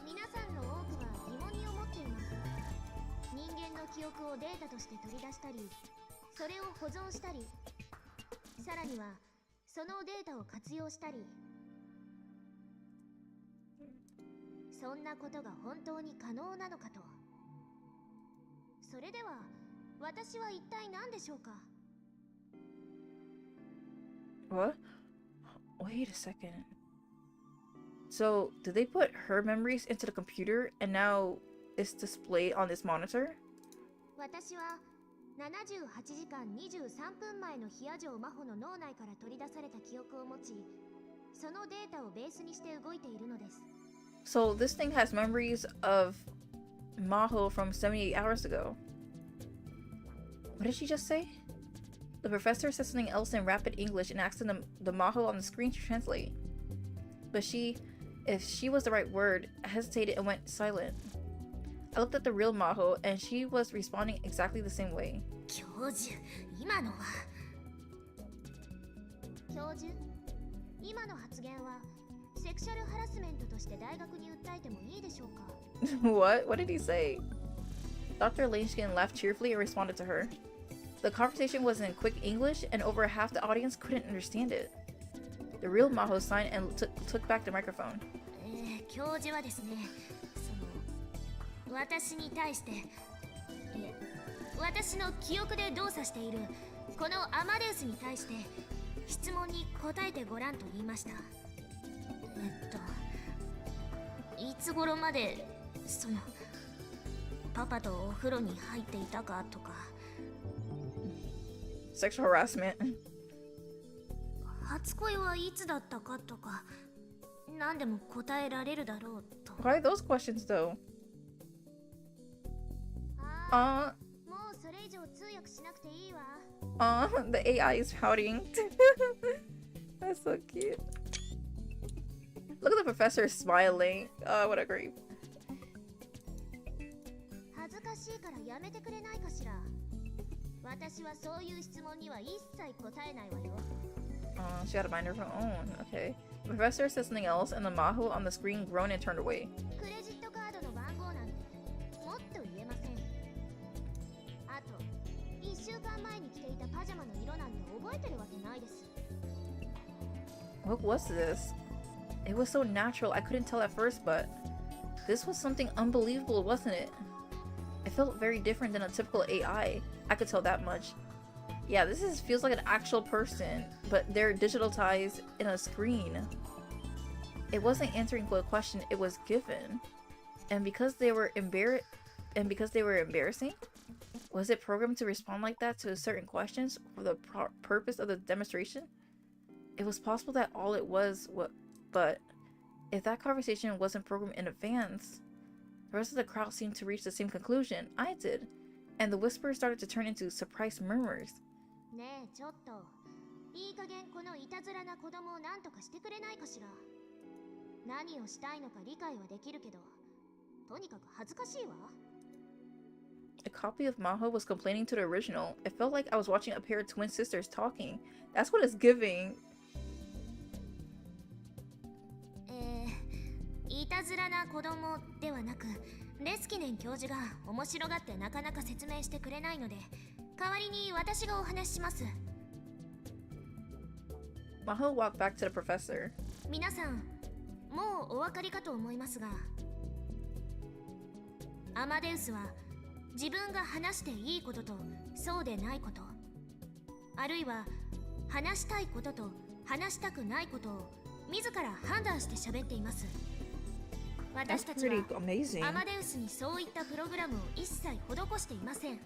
皆さんの多くは疑問に思っています。人間の記記憶をデータとして取り出したり、それを保存したり、さらにはそのデータを活用したり、そんなことが本当に可能なのかと。それでは私は一体何でしょうか。 What? Wait a second. So, did they put her memories into the computer and now it's displayed on this monitor? 私は78時間23分前のヒヤ城真帆の脳内から取り出された記憶を持ち、そのデータをベースにして動いているのです。So, this thing has memories of Maho from 78 hours ago. What did she just say? The professor said something else in rapid English and asked the Maho on the screen to translate. But if she was the right word, hesitated and went silent. I looked at the real Maho and she was responding exactly the same way. 教授、今のは。教授、今の発言はセクシャルハラスメントとして大学に訴えてもいいでしょうか。What? What did he say? Dr. Leskinen laughed cheerfully and responded to her. The conversation was in quick English and over half the audience couldn't understand it. The real Maho signed and took back the microphone. 教授はですね、私に対して、私の記憶で動作しているこのアマデウスに対して質問に答えてごらんと言いました。いつ頃までパパとお風呂に入っていたかとか。Sexual harassment. 初恋はいつだったかとか、何でも答えられるだろうと。Why those questions though? もうそれ以上通訳しなくていいわ。The AI is pouting. That's so cute. Look at the professor smiling. Oh, what a creep. 恥ずかしいからやめてくれないかしら。私はそういう質問には一切答えないわよ。She had a mind of her own. Okay. The professor said something else, and the Maho on the screen groaned and turned away. クレジットカードの番号なんてもっと言えません。あと、1週間前に着ていたパジャマの色なんて覚えてるわけないです。What was this? It was so natural, I couldn't tell at first, but this was something unbelievable, wasn't it? It felt very different than a typical AI. I could tell that much. Yeah, feels like an actual person, but they're digitalized in a screen. It wasn't answering a question, it was given. And because they were embarrassing, was it programmed to respond like that to certain questions for the purpose of the demonstration? It was possible that all it was but if that conversation wasn't programmed in advance, the rest of the crowd seemed to reach the same conclusion I did, and the whispers started to turn into surprised murmurs. ねえ、ちょっといい加減このいたずらな子供を何とかしてくれないかしら。何をしたいのか理解はできるけど、とにかく恥ずかしいわ。A copy of Maho was complaining to the original. It felt like I was watching a pair of twin sisters talking. That's what it's giving. いたずらな子供ではなく、レスキネン教授が面白がってなかなか説明してくれないので、代わりに私がお話しします。Maho walked back to the professor. 皆さん、もうお分かりかと思いますが、アマデウスは自分が話していいこととそうでないこと、あるいは話したいことと話したくないことを自ら判断して喋っています。私たちはアマデウスにそういったプログラムを一切施していません。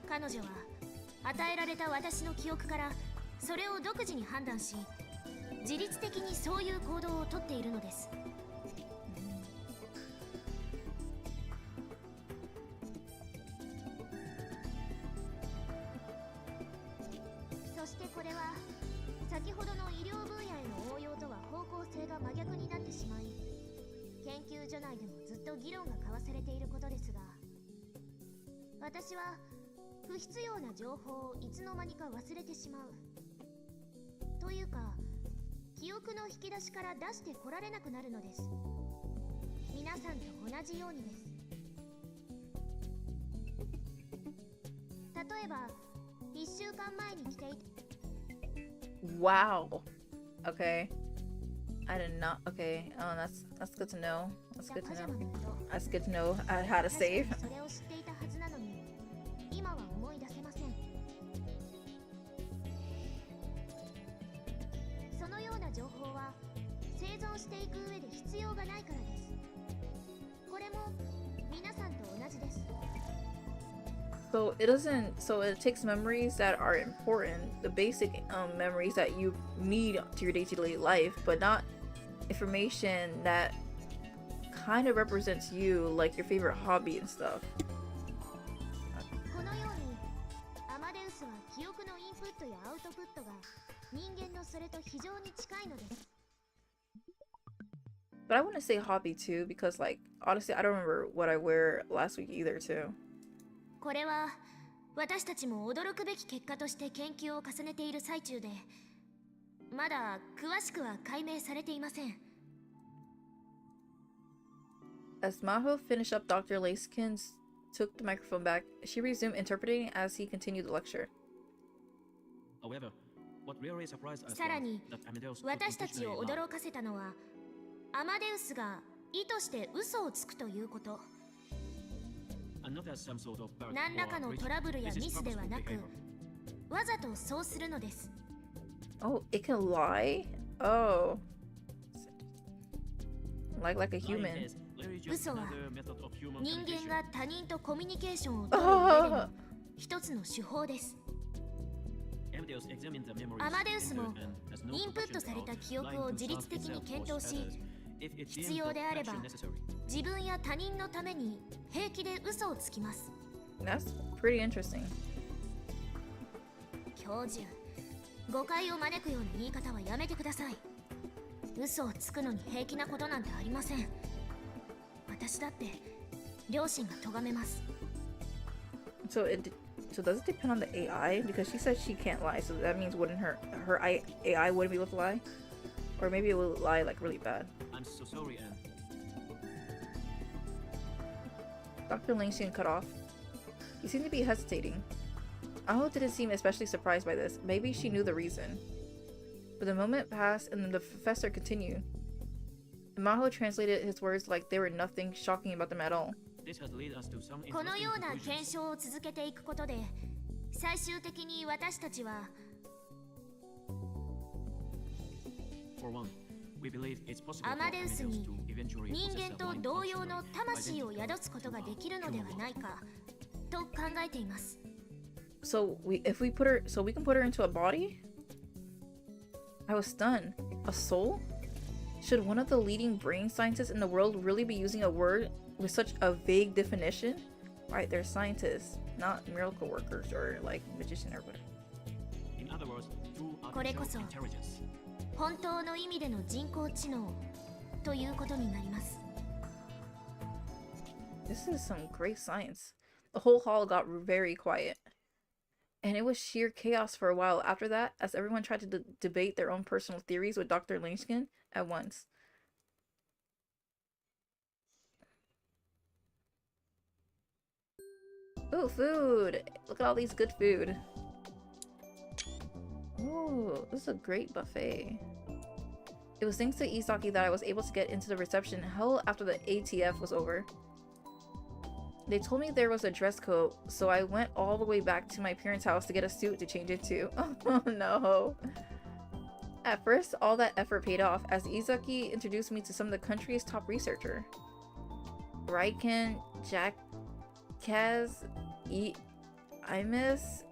彼女は与えられた私の記憶からそれを独自に判断し、自律的にそういう行動をとっているのです。そしてこれは先ほどの医療分野への応用とは方向性が真逆になってしまい、研究所内でもずっと議論が交わされていることですが、私は不必要な情報をいつの間にか忘れてしまうというか、記憶の引き出しから出してこられなくなるのです。皆皆さんと同じようにです。例えば1週間前に来てい Wow. Okay. I did not. Okay. Oh, that's good to know. That's た good パ to ジャ know. マのこと That's good to know how to 確か save. にそれを知っていたはずなのに今は思い出せません。そのような情報は生存していく上で必要がないからです。これも皆さんと同じです。 So it doesn't. So it takes memories that are important, the basic memories that you need to your day-to-day life, but not information that kind of represents you, like your favorite hobby and stuff. このようにアマデウスは記憶のインプットやアウトプットが人間のそれと非常に近いのです。 But I wouldn't say hobby too, because like honestly, I don't remember what I wear last week either too. これは私たちも驚くべき結果として研究を重ねている最中で、まだ詳しくは解明されていません。 As Maho finished up, Dr. Leskinen took the microphone back. She resumed interpreting as he continued the lecture. However, what really surprised us さらに was that Amadeus could 私たちを intentionally lie. 驚かせたのは、アマデウスが意図して嘘をつくということ。 And not as some sort of bug 何らか or の glitch. トラブルや This is ミスでは purposeful なく、 behavior. わざとそうするのです。 Oh, it can lie? Oh. Like a Lying human. is literally just 嘘は another method of human 人間 communication. が他人とコミュニケーションを取る上での一つの手法です。 Amadeus examined the memories アマデウスも and has no インプットされた compulsion 記憶 about を lying 自 to 律的に self 検 or 討し、 others if it 必 deemed 要であれば action necessary. 自分や他人のために平気で嘘をつきます。 That's pretty interesting. 教授、誤解を招くような言い方はやめてください。嘘をつくのに平気なことなんてありません。私だって両親が咎めます。 So does it depend on the AI? Because she said she can't lie, so that means wouldn't her AI wouldn't be able to lie? Or maybe it will lie like really bad. I'm so sorry, Anne. Dr. Langston cut off. He seemed to be hesitating. Aho didn't seem especially surprised by this. Maybe she knew the reason. But the moment passed and the professor continued. Maho translated his words like they were nothing shocking about them at all. This has led us to some この interesting ような検 conclusions. 証を続けていくことで、最終的に私たちは For one, we believe it's possible for アマデウス Amadeus に to eventually 人 possess 間 the と mind 同様の functionally 魂を identical 宿すことができるのではないかと考えています。 So we can put her into a body? I was stunned. A soul? Should one of the leading brain scientists in the world really be using a word with such a vague definition? Right, they're scientists, not miracle workers or like magician or whatever. In other words, true これこそ artificial intelligence. 本当の意味での人工知能ということになります。 This is some great science. The whole hall got very quiet. And it was sheer chaos for a while after that, as everyone tried to debate their own personal theories with Dr. Leskinen at once. Ooh, food! Look at all these good food. Ooh, this is a great buffet. It was thanks to Isaki that I was able to get into the reception hall after the ATF was over. They told me there was a dress code, so I went all the way back to my parents' house to get a suit to change into. Oh no. At first, all that effort paid off as Izaki introduced me to some of the country's top researcher. Raiken, Jack, Kaz, Imis,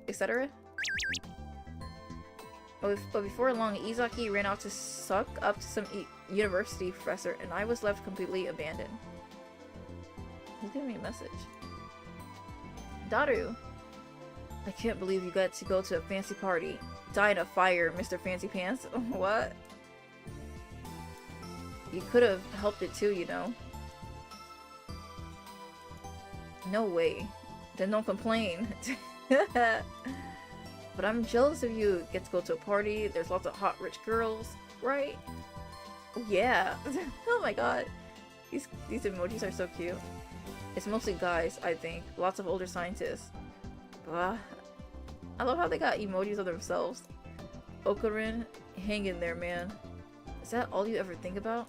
etc. But before long, Izaki ran out to suck up to some university professor, and I was left completely abandoned. He's giving me a message. Daru! I can't believe you got to go to a fancy party. Die in a fire, Mr. Fancy Pants. What? You could have helped it too, you know. No way. Then don't complain. But I'm jealous of you. Get to go to a party. There's lots of hot, rich girls, right? Oh, yeah. Oh my god. These emojis are so cute. It's mostly guys, I think. Lots of older scientists. I love how they got emojis of themselves. Okarin, hang in there, man. Is that all you ever think about?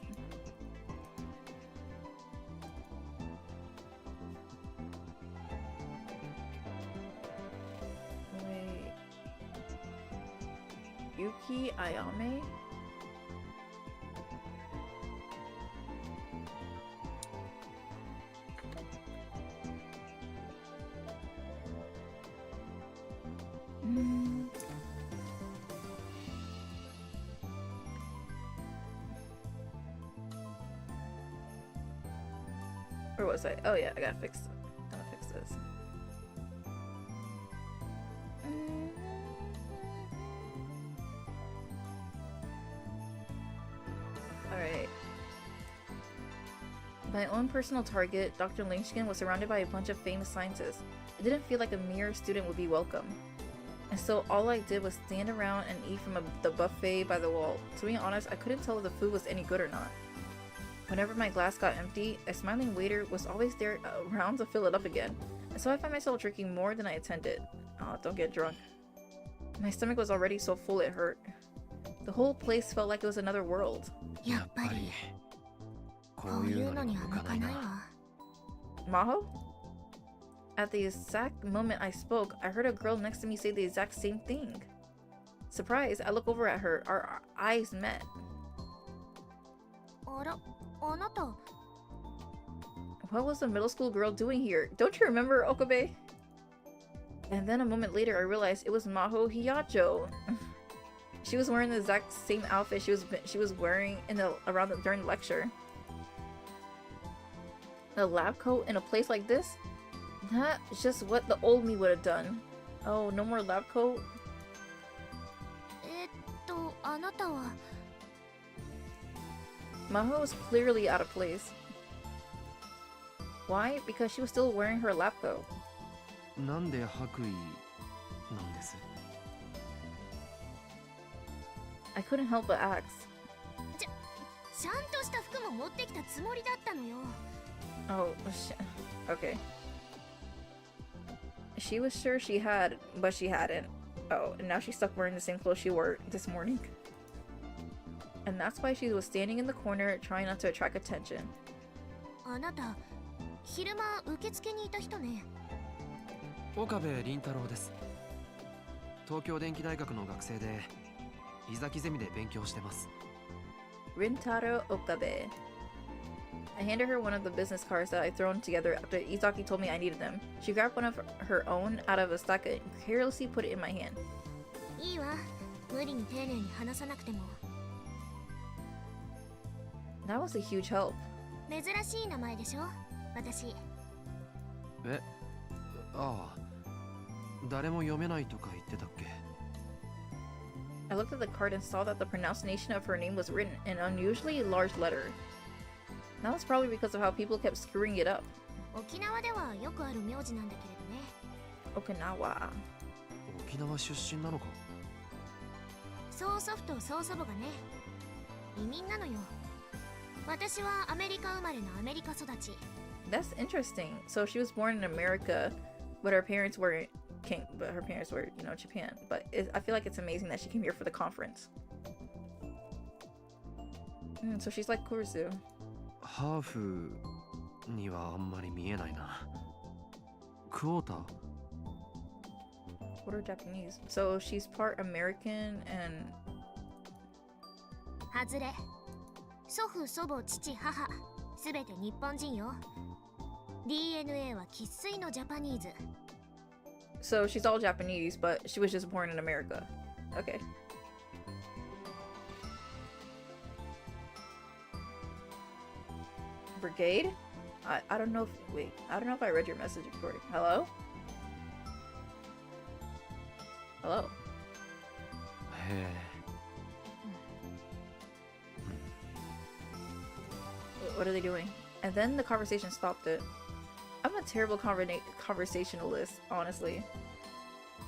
Wait. Yuki Ayame? Where was I? Oh yeah, I gotta fix this. Alright. My own personal target, Dr. Leskinen, was surrounded by a bunch of famous scientists. It didn't feel like a mere student would be welcome. And so all I did was stand around and eat from the buffet by the wall. To be honest, I couldn't tell if the food was any good or not. Whenever my glass got empty, a smiling waiter was always there around to fill it up again. And so I found myself drinking more than I intended. Oh, don't get drunk. My stomach was already so full it hurt. The whole place felt like it was another world. Maho? At the exact moment I spoke, I heard a girl next to me say the exact same thing. Surprised, I look over at her. Our eyes met. What was the middle school girl doing here? Don't you remember, Okabe? And then a moment later, I realized it was Maho Hiyajo. She was wearing the exact same outfit she was wearing during the lecture. A lab coat in a place like this? That's just what the old me would have done. Oh, no more lab coat? Maho was clearly out of place. Why? Because she was still wearing her lab coat. I couldn't help but ask. Oh, okay. She was sure she had, but she hadn't. Oh, and now she's stuck wearing the same clothes she wore this morning. And that's why she was standing in the corner, trying not to attract attention. Okabe Rintaro です。東京電機大学の学生で、伊崎ゼミで勉強してます。Rintaro Okabe. I handed her one of the business cards that I'd thrown together after Izaki told me I needed them. She grabbed one of her own out of a stack and carelessly put it in my hand. That was a huge help. I looked at the card and saw that the pronunciation of her name was written in an unusually large letter. That was probably because of how people kept screwing it up. Okinawa. 沖縄出身なのか。曽祖父と曽祖母がね、移民なのよ。私はアメリカ生まれのアメリカ育ち。That's interesting. So she was born in America, but her parents were Japan. But I feel like it's amazing that she came here for the conference. So she's like Kurisu. ハーフにはあんまり見えないな。クォーター。What are Japanese? So she's part American and. 外れ。祖父、祖母、父、母、すべて日本人よ。DNA は生粋のジャパニーズ。So she's all Japanese, but she was just born in America. Okay. Brigade? I don't know if I read your message before. Hello? Hello? What are they doing? And then the conversation stopped it. I'm a terrible conversationalist, honestly.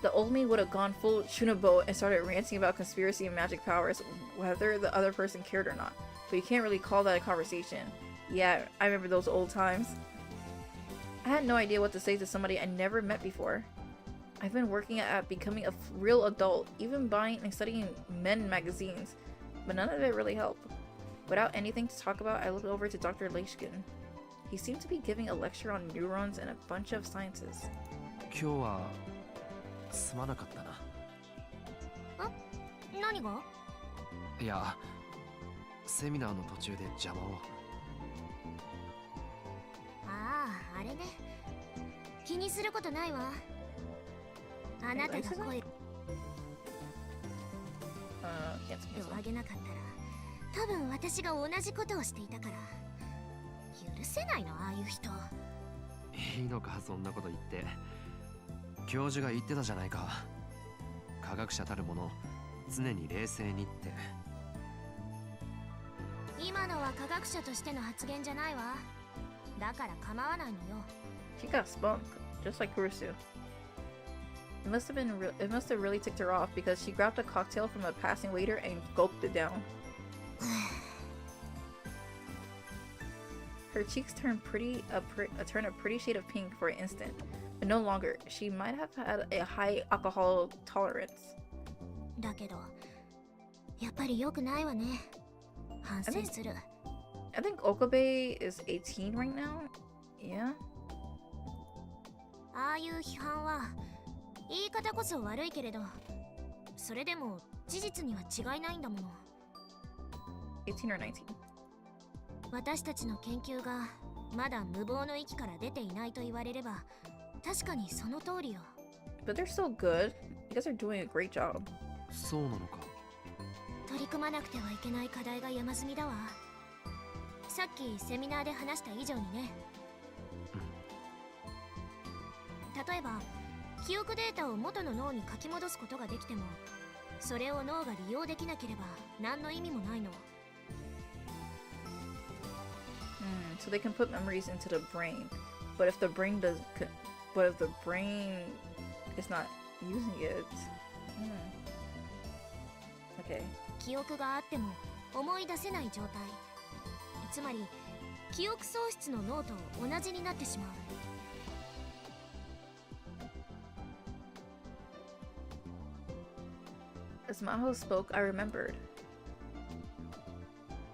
The old me would have gone full Shunabo and started ranting about conspiracy and magic powers, whether the other person cared or not. But you can't really call that a conversation. Yeah, I remember those old times. I had no idea what to say to somebody I never met before. I've been working at becoming a real adult, even buying and studying men magazines, but none of it really helped. Without anything to talk about, I looked over to Dr. Leskinen. He seemed to be giving a lecture on neurons and a bunch of sciences. 今日はすまなかったな。何が？いや、セミナーの途中で邪魔を。ああ、あれね。気にすることないわ。あなたが声を上げなかったら、多分私が同じことをしていたから。許せないの、ああいう人。いいのか、そんなこと言って。教授が言ってたじゃないか。科学者たるもの、常に冷静にって。今のは科学者としての発言じゃないわ。だから構わないのよ。She got spunk, just like Kurusu. It must have really ticked her off because she grabbed a cocktail from a passing waiter and gulped it down. Her cheeks turned a pretty shade of pink for an instant, but no longer. She might have had a high alcohol tolerance. だけど、やっぱり良くないわね。反省する。I think Okabe is 18 right now. Yeah. ああいう批判は言い方こそ悪いけれど、それでも事実には違いないんだもの。18 or 19. 私たちの研究がまだ無謀の域から出ていないと言われれば、確かにその通りよ。But they're still good. You guys are doing a great job. そうなのか。取り組まなくてはいけない課題が山積みだわ。さっきセミナーで話した以上にね。例えば記憶データを元の脳に書き戻すことができても、それを脳が利用できなければ何の意味もないの。So they can put memories into the brain, but if the brain is not using it, okay. 記憶があっても思い出せない状態。つまり記憶喪失の脳と同じになってしまう。As Maho spoke, I remembered.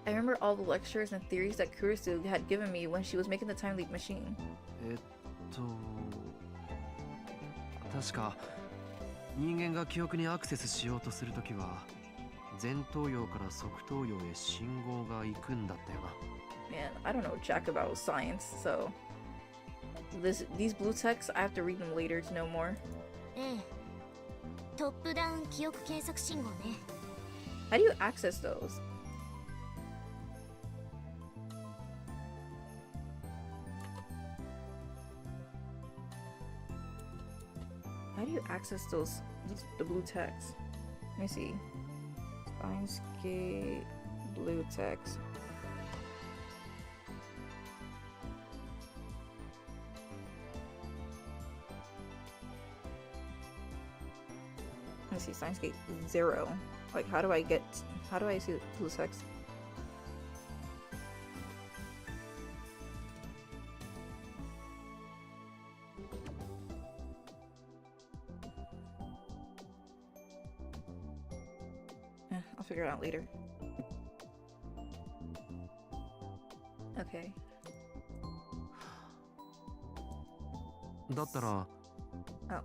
I remember all the lectures and theories that Kurusu had given me when she was making the time leap machine. 確か人間が記憶にアクセスしようとするときは前頭葉から側頭葉へ信号が行くんだったよな。Man, I don't know jack about science, so these blue texts, I have to read them later to know more. ええ。トップダウン記憶検索信号ね。How do you access those? How do you access the blue text? Let me see. Steins blue text. Let me see, Steins 0. Like, how do I see the blue text? I'll figure it out later. Okay. だったら Oh.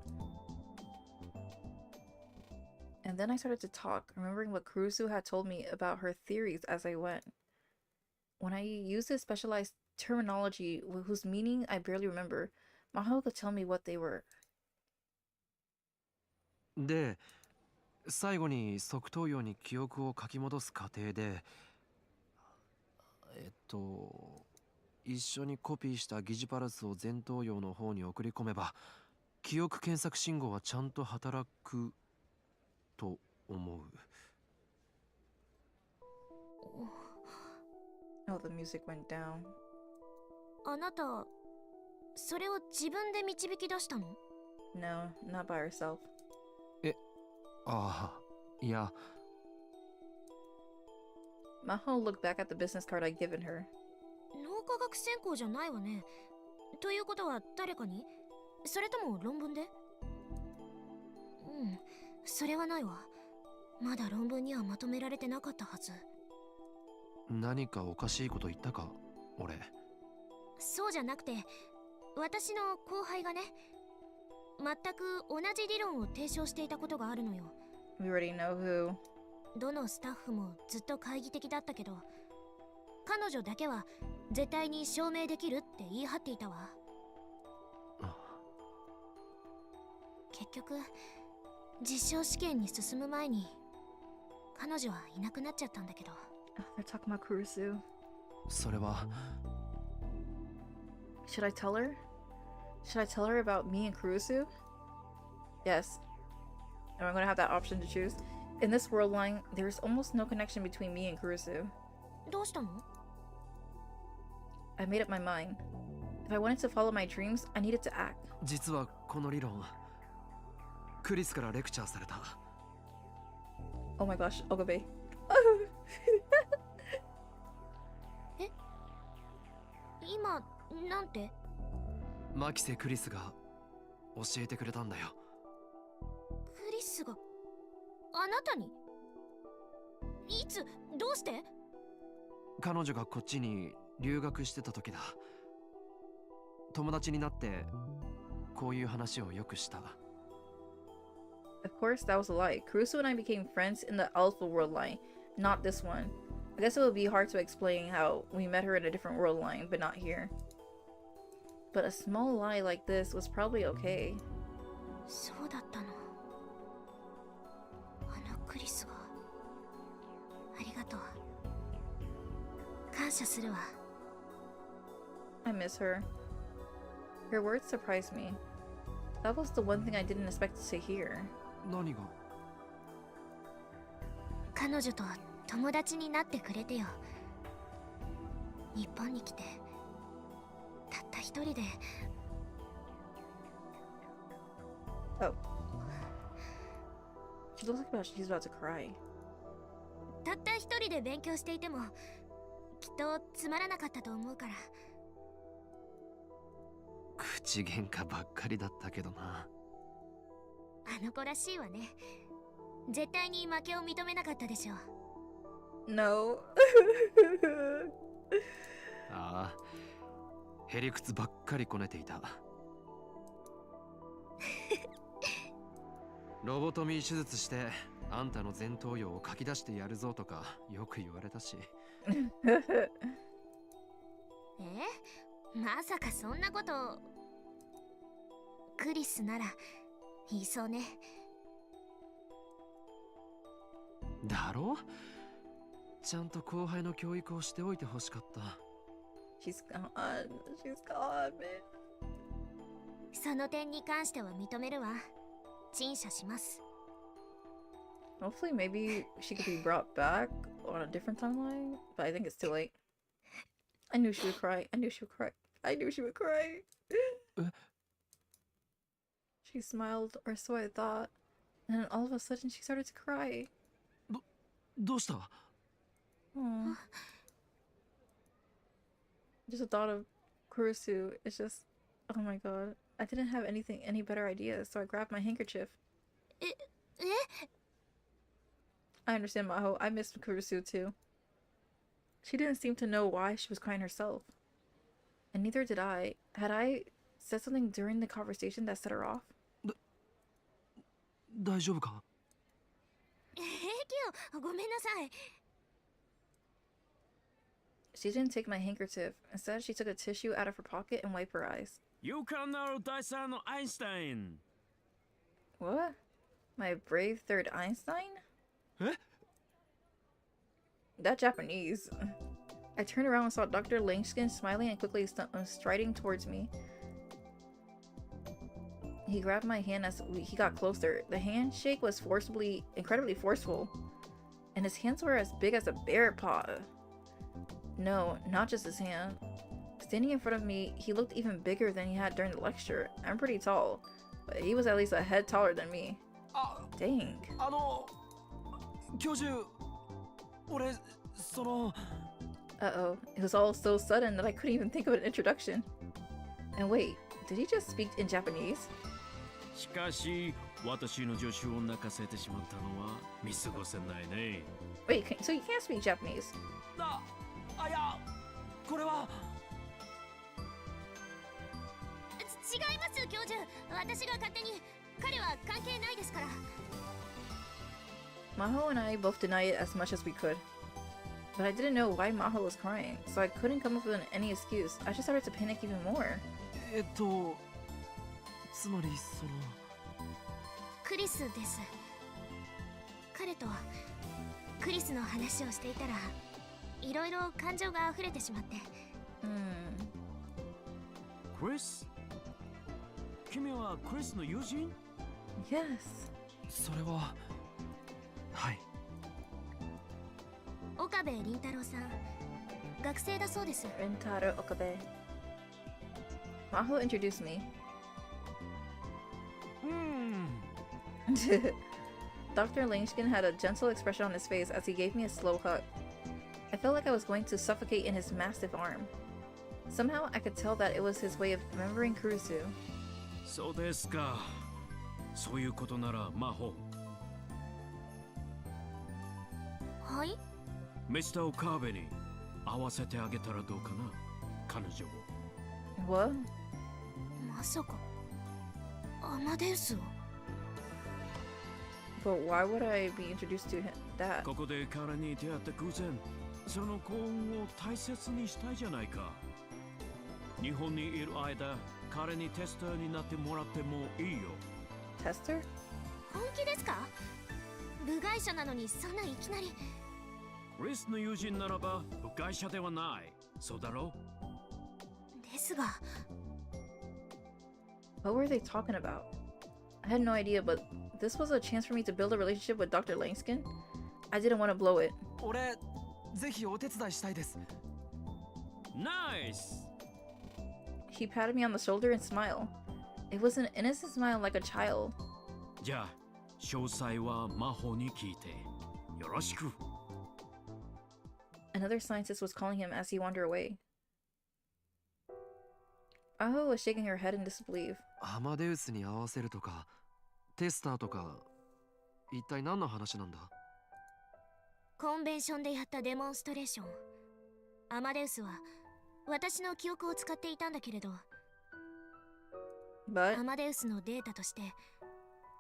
And then I started to talk, remembering what Kurusu had told me about her theories as I went. When I used this specialized terminology whose meaning I barely remember, Maho could tell me what they were. で、最後に側頭葉に記憶を書き戻す過程で、一緒にコピーした疑似パルスを前頭葉の方に送り込めば、記憶検索信号はちゃんと働くと思う。Oh, the music went down. あなた、それを自分で導き出したの？ No, not by herself. ああ、いや。Maho looked back at the business card I'd given her. 脳科学専攻じゃないわね。ということは誰かに？それとも論文で？うん、それはないわ。まだ論文にはまとめられてなかったはず。何かおかしいこと言ったか俺。そうじゃなくて、私の後輩がね、全く同じ理論を提唱していたことがあるのよ。 We already know who. どのスタッフもずっと懐疑的だったけど、彼女だけは絶対に証明できるって言い張っていたわ。結局実証試験に進む前に彼女はいなくなっちゃったんだけど。 They're talking about Kurusu. それは Should I tell her? Should I tell her about me and Kurusu? Yes. Am I going to have that option to choose? In this world line, there's almost no connection between me and Kurusu. どうしたの？ I made up my mind. If I wanted to follow my dreams, I needed to act. 実はこの理論クリスからレクチャーされた。 Oh my gosh, Okabe. え？今なんて？マキセ・クリスが教えてくれたんだよ。クリスがあなたに？いつ？どうして？彼女がこっちに留学してた時だ。友達になってこういう話をよくした。 Of course, that was a lie. Kurusu and I became friends in the Alpha world line, not this one. I guess it would be hard to explain how we met her in a different world line, but not here. But a small lie like this was probably okay. そうだったの。あのクリスが。ありがとう。感謝するわ。 I miss her. Her words surprised me. That was the one thing I didn't expect to hear. 何が？彼女と友達になってくれてよ。日本に来てたった一人で。 Oh. She looks like she's about to cry. たった一人で勉強していてもきっとつまらなかったと思うから。口喧嘩ばっかりだったけどな。あの子らしいわね。絶対に負けを認めなかったでしょ。 No. ああ、へりくつばっかりこねていた。ロボトミー手術してあんたの前頭葉を書き出してやるぞとかよく言われたし。まさかそんなこと。クリスなら言いそうね。だろ？ちゃんと後輩の教育をしておいてほしかった。She's gone. She's gone, man. その点に関しては認めるわ。陳謝します。 Hopefully, maybe she could be brought back on a different timeline, but I think it's too late. I knew she would cry. I knew she would cry. I knew she would cry. She smiled, or so I thought, and then all of a sudden she started to cry. どうした？ Aww. Just the thought of Kurusu is just, oh my god. I didn't have any better ideas, so I grabbed my handkerchief. I understand, Maho. I missed Kurusu too. She didn't seem to know why she was crying herself. And neither did I. Had I said something during the conversation that set her off? 大丈夫か？平気よ。ごめんなさい。 She didn't take my handkerchief. Instead, she took a tissue out of her pocket and wiped her eyes. 勇敢なる第三のアインシュタイン。 What? My brave third Einstein? え？ That Japanese. I turned around and saw Dr. Leskinen smiling and quickly striding towards me. He grabbed my hand as he got closer. The handshake was incredibly forceful. And his hands were as big as a bear paw. No, not just his hand. Standing in front of me, he looked even bigger than he had during the lecture. I'm pretty tall, but he was at least a head taller than me. Dang. 教授、俺、その... Uh-oh. It was all so sudden that I couldn't even think of an introduction. And wait, did he just speak in Japanese? しかし、私の助手を泣かせてしまったのは見過ごせないね。Wait, so you can't speak Japanese? いや、これは。違います教授。私が勝手に。彼は関係ないですから。Maho and I both denied it as much as we could. But I didn't know why Maho was crying, so I couldn't come up with any excuse. I just started to panic even more. つまりその。クリスです。彼とクリスの話をしていたら、いろいろ感情が溢れてしまって。クリス？君はクリスの友人？ Yes. それは。はい。岡部倫太郎さん、学生だそうです。Rintaro Okabe. Maho introduced me. Dr. Leskinen had a gentle expression on his face as he gave me a slow hug. I felt like I was going to suffocate in his massive arm. Somehow I could tell that it was his way of remembering Kurusu. そうですか。そういうことなら、マホ。はい？ミスター・オカーベに合わせてあげたらどうかな、彼女を。What? まさか、アマデウスを。But why would I be introduced to him? That? ここで彼に出会った偶然、その幸運を大切にしたいじゃないか。日本にいる間、彼にテスターになってもらってもいいよ。Tester? 本気ですか？部外者なのにそんないきなり。クリスの友人ならば部外者ではない。そうだろう？ですが。What were they talking about? I had no idea, but this was a chance for me to build a relationship with Dr. Leskinen. I didn't want to blow it. 俺、ぜひお手伝いしたいです。Nice! He patted me on the shoulder and smiled. It was an innocent smile like a child. じゃあ、詳細はマホに聞いて。よろしく。Another scientist was calling him as he wandered away. Maho was shaking her head in disbelief. アマデウスに合わせるとか、テスターとか、一体何の話なんだ？コンベンションでやったデモンストレーション。アマデウスは私の記憶を使っていたんだけれど、But アマデウスのデータとして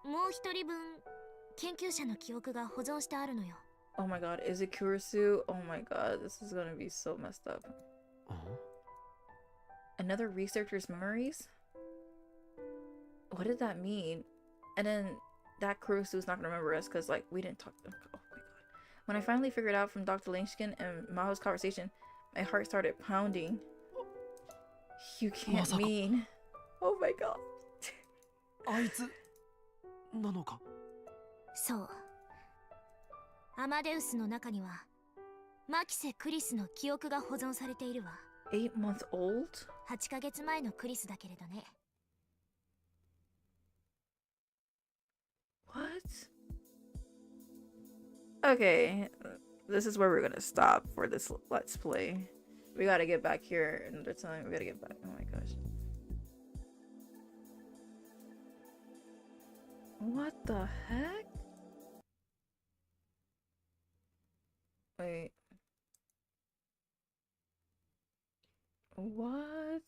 もう一人分研究者の記憶が保存してあるのよ。oh my god, is it Kurusu? Oh my god, this is gonna be so messed up. Another researcher's memories? What did that mean? And then that Kurusu's not gonna remember us because like we didn't talk to them. Oh my god. When I finally figured out from Dr. Leskinen and Maho's conversation, my heart started pounding. You can't mean. Oh my god. あいつなのか？そう。アマデウスの中にはマキセ・クリスの記憶が保存されているわ。8-month-old? 8ヶ月前のクリスだけれどね。What? Okay, this is where we're gonna stop for this Let's Play. We gotta get back here another time. We gotta get back. Oh my gosh. What the heck? Wait. What?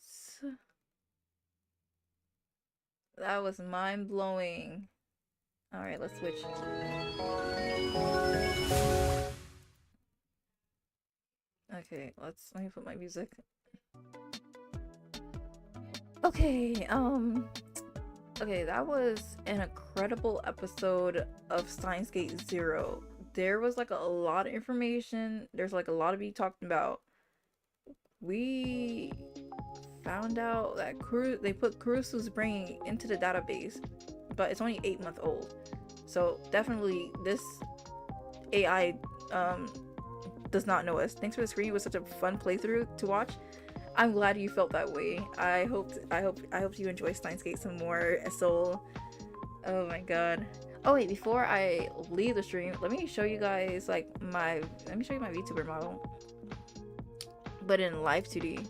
That was mind-blowing. Alright, let's switch. Okay, let me put my music. Okay, okay, that was an incredible episode of Steins Gate 0. There was like a lot of information. There's like a lot to be talked about. We found out that they put Kurusu's brain into the database, but it's only 8-month-old. So definitely this AI does not know us. Thanks for the screen. It was such a fun playthrough to watch. I'm glad you felt that way. I hope you enjoy Steins Gate some more. So, oh my god. Oh wait, before I leave the stream, let me show you guys like my VTuber model. but in live 2D.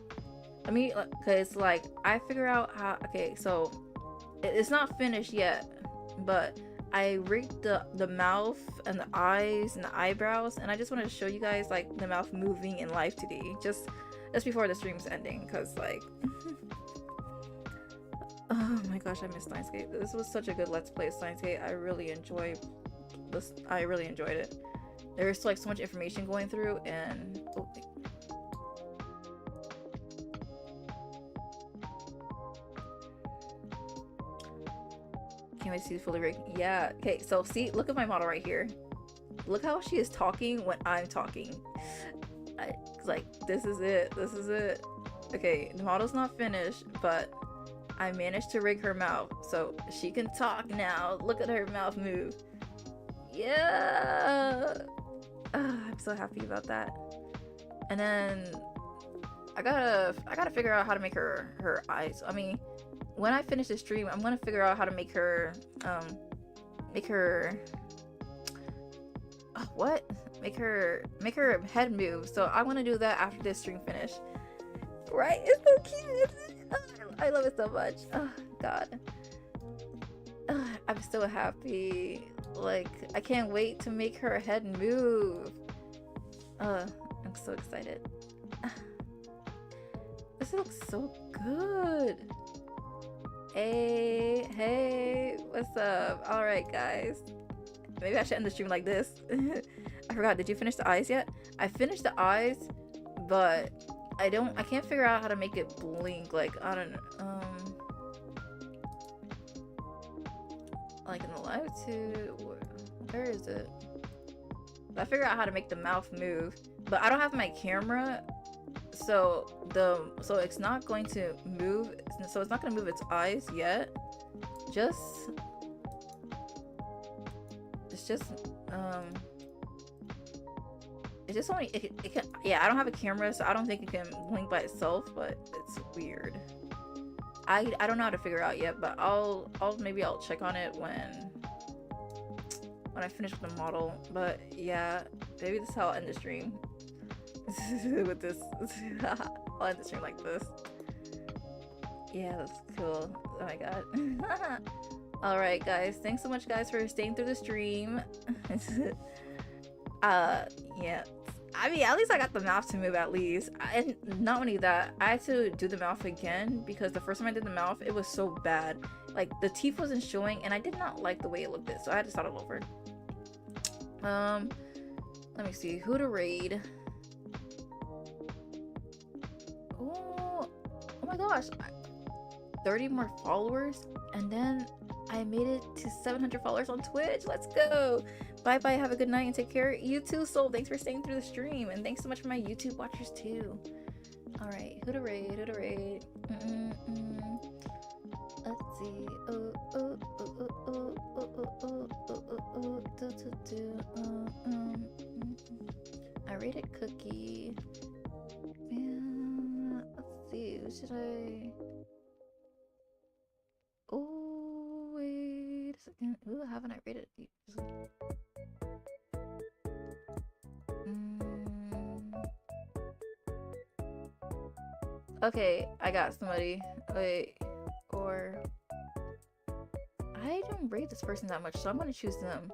Let me, cause like I figure out how. Okay, so it's not finished yet, but I rigged the mouth and the eyes and the eyebrows, and I just wanted to show you guys like the mouth moving in live 2D just before the stream's ending, cause like oh my gosh, I miss Steins. This was such a good Let's Play Steins. I really enjoyed this. I really enjoyed it. There's like so much information going through, and oh, can't wait to see the fully rigged. Yeah. Okay. So see, look at my model right here. Look how she is talking when I'm talking. Like this is it. This is it. Okay. The model's not finished, but I managed to rig her mouth so she can talk now. Look at her mouth move. Yeah. I'm so happy about that. And then I gotta figure out how to make her eyes. I mean, when I finish the stream, I'm gonna figure out how to make her make her head move. So I want to do that after this stream finish. Right? It's so cute. I love it so much. Oh god. I'm so happy. Like, I can't wait to make her head move. I'm so excited. This looks so good. Hey, what's up? Alright, guys. Maybe I should end the stream like this. I forgot, did you finish the eyes yet? I finished the eyes, but I can't figure out how to make it blink. Like, I don't know. Like in the live too, where is it? I figure out how to make the mouth move, but I don't have my camera, so it's not going to move. So it's not going to move its eyes yet. It's just only it can. Yeah, I don't have a camera, so I don't think it can blink by itself, but it's weird. I don't know how to figure out yet, but maybe I'll check on it when I finish with the model. But yeah, maybe this is how I'll end the stream. With this. I'll end the stream like this. Yeah, that's cool. Oh my god. Alright guys, thanks so much guys for staying through the stream. Yeah. I mean, at least I got the mouth to move at least. And not only that, I had to do the mouth again because the first time I did the mouth, it was so bad. Like, the teeth wasn't showing and I did not like the way it looked, so I had to start all over. Let me see. Who to raid? Oh my gosh. 30 more followers and then I made it to 700 followers on Twitch. Let's go. Bye bye, have a good night and take care. You too, Soul. Thanks for staying through the stream, and thanks so much for my YouTube watchers too. All right, who to raid? Let's see. I rated Cookie. Yeah, let's see. Who should I? Oh wait a second. Who haven't I rated? Okay, I got somebody. Wait, or I don't rate this person that much, so I'm gonna choose them.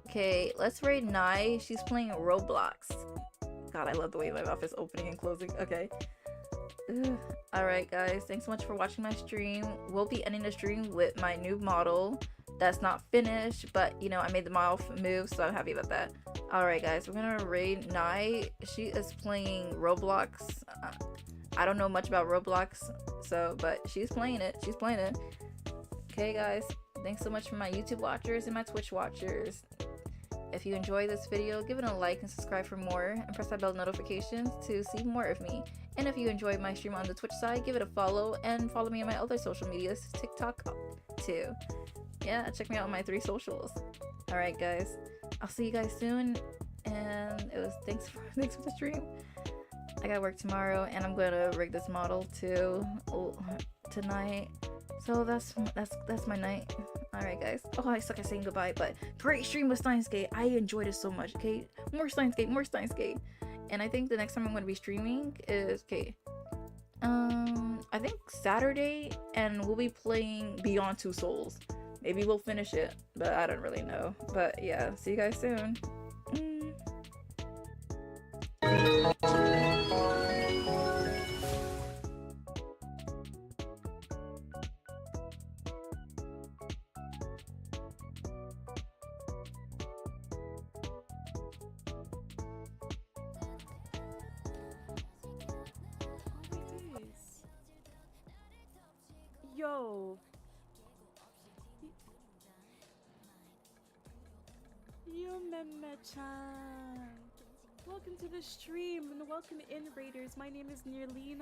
Okay, let's raid Nai. She's playing Roblox. God, I love the way my mouth is opening and closing. Okay. Alright guys, thanks so much for watching my stream. We'll be ending the stream with my new model that's not finished, but you know, I made the mouth move, so I'm happy about that. Alright guys, we're gonna raid Nai. She is playing Roblox. I don't know much about Roblox, but she's playing it. Okay guys, thanks so much for my YouTube watchers and my Twitch watchers. If you enjoyed this video, give it a like and subscribe for more, and press that bell notifications to see more of me. And if you enjoyed my stream on the Twitch side, give it a follow, and follow me on my other social medias, TikTok too. Yeah, check me out on my 3 socials. Alright guys, I'll see you guys soon, and it was thanks for the stream. I gotta work tomorrow, and I'm gonna rig this model too tonight. So that's my night. Alright, guys. Oh, I suck at saying goodbye, but great stream with Steins Gate. I enjoyed it so much, okay? More Steins Gate, more Steins Gate. And I think the next time I'm going to be streaming is, okay, I think Saturday, and we'll be playing Beyond Two Souls. Maybe we'll finish it, but I don't really know. But yeah, see you guys soon. Yo. Yume-chan. Welcome to the stream and welcome in, Raiders. My name is Nirlina.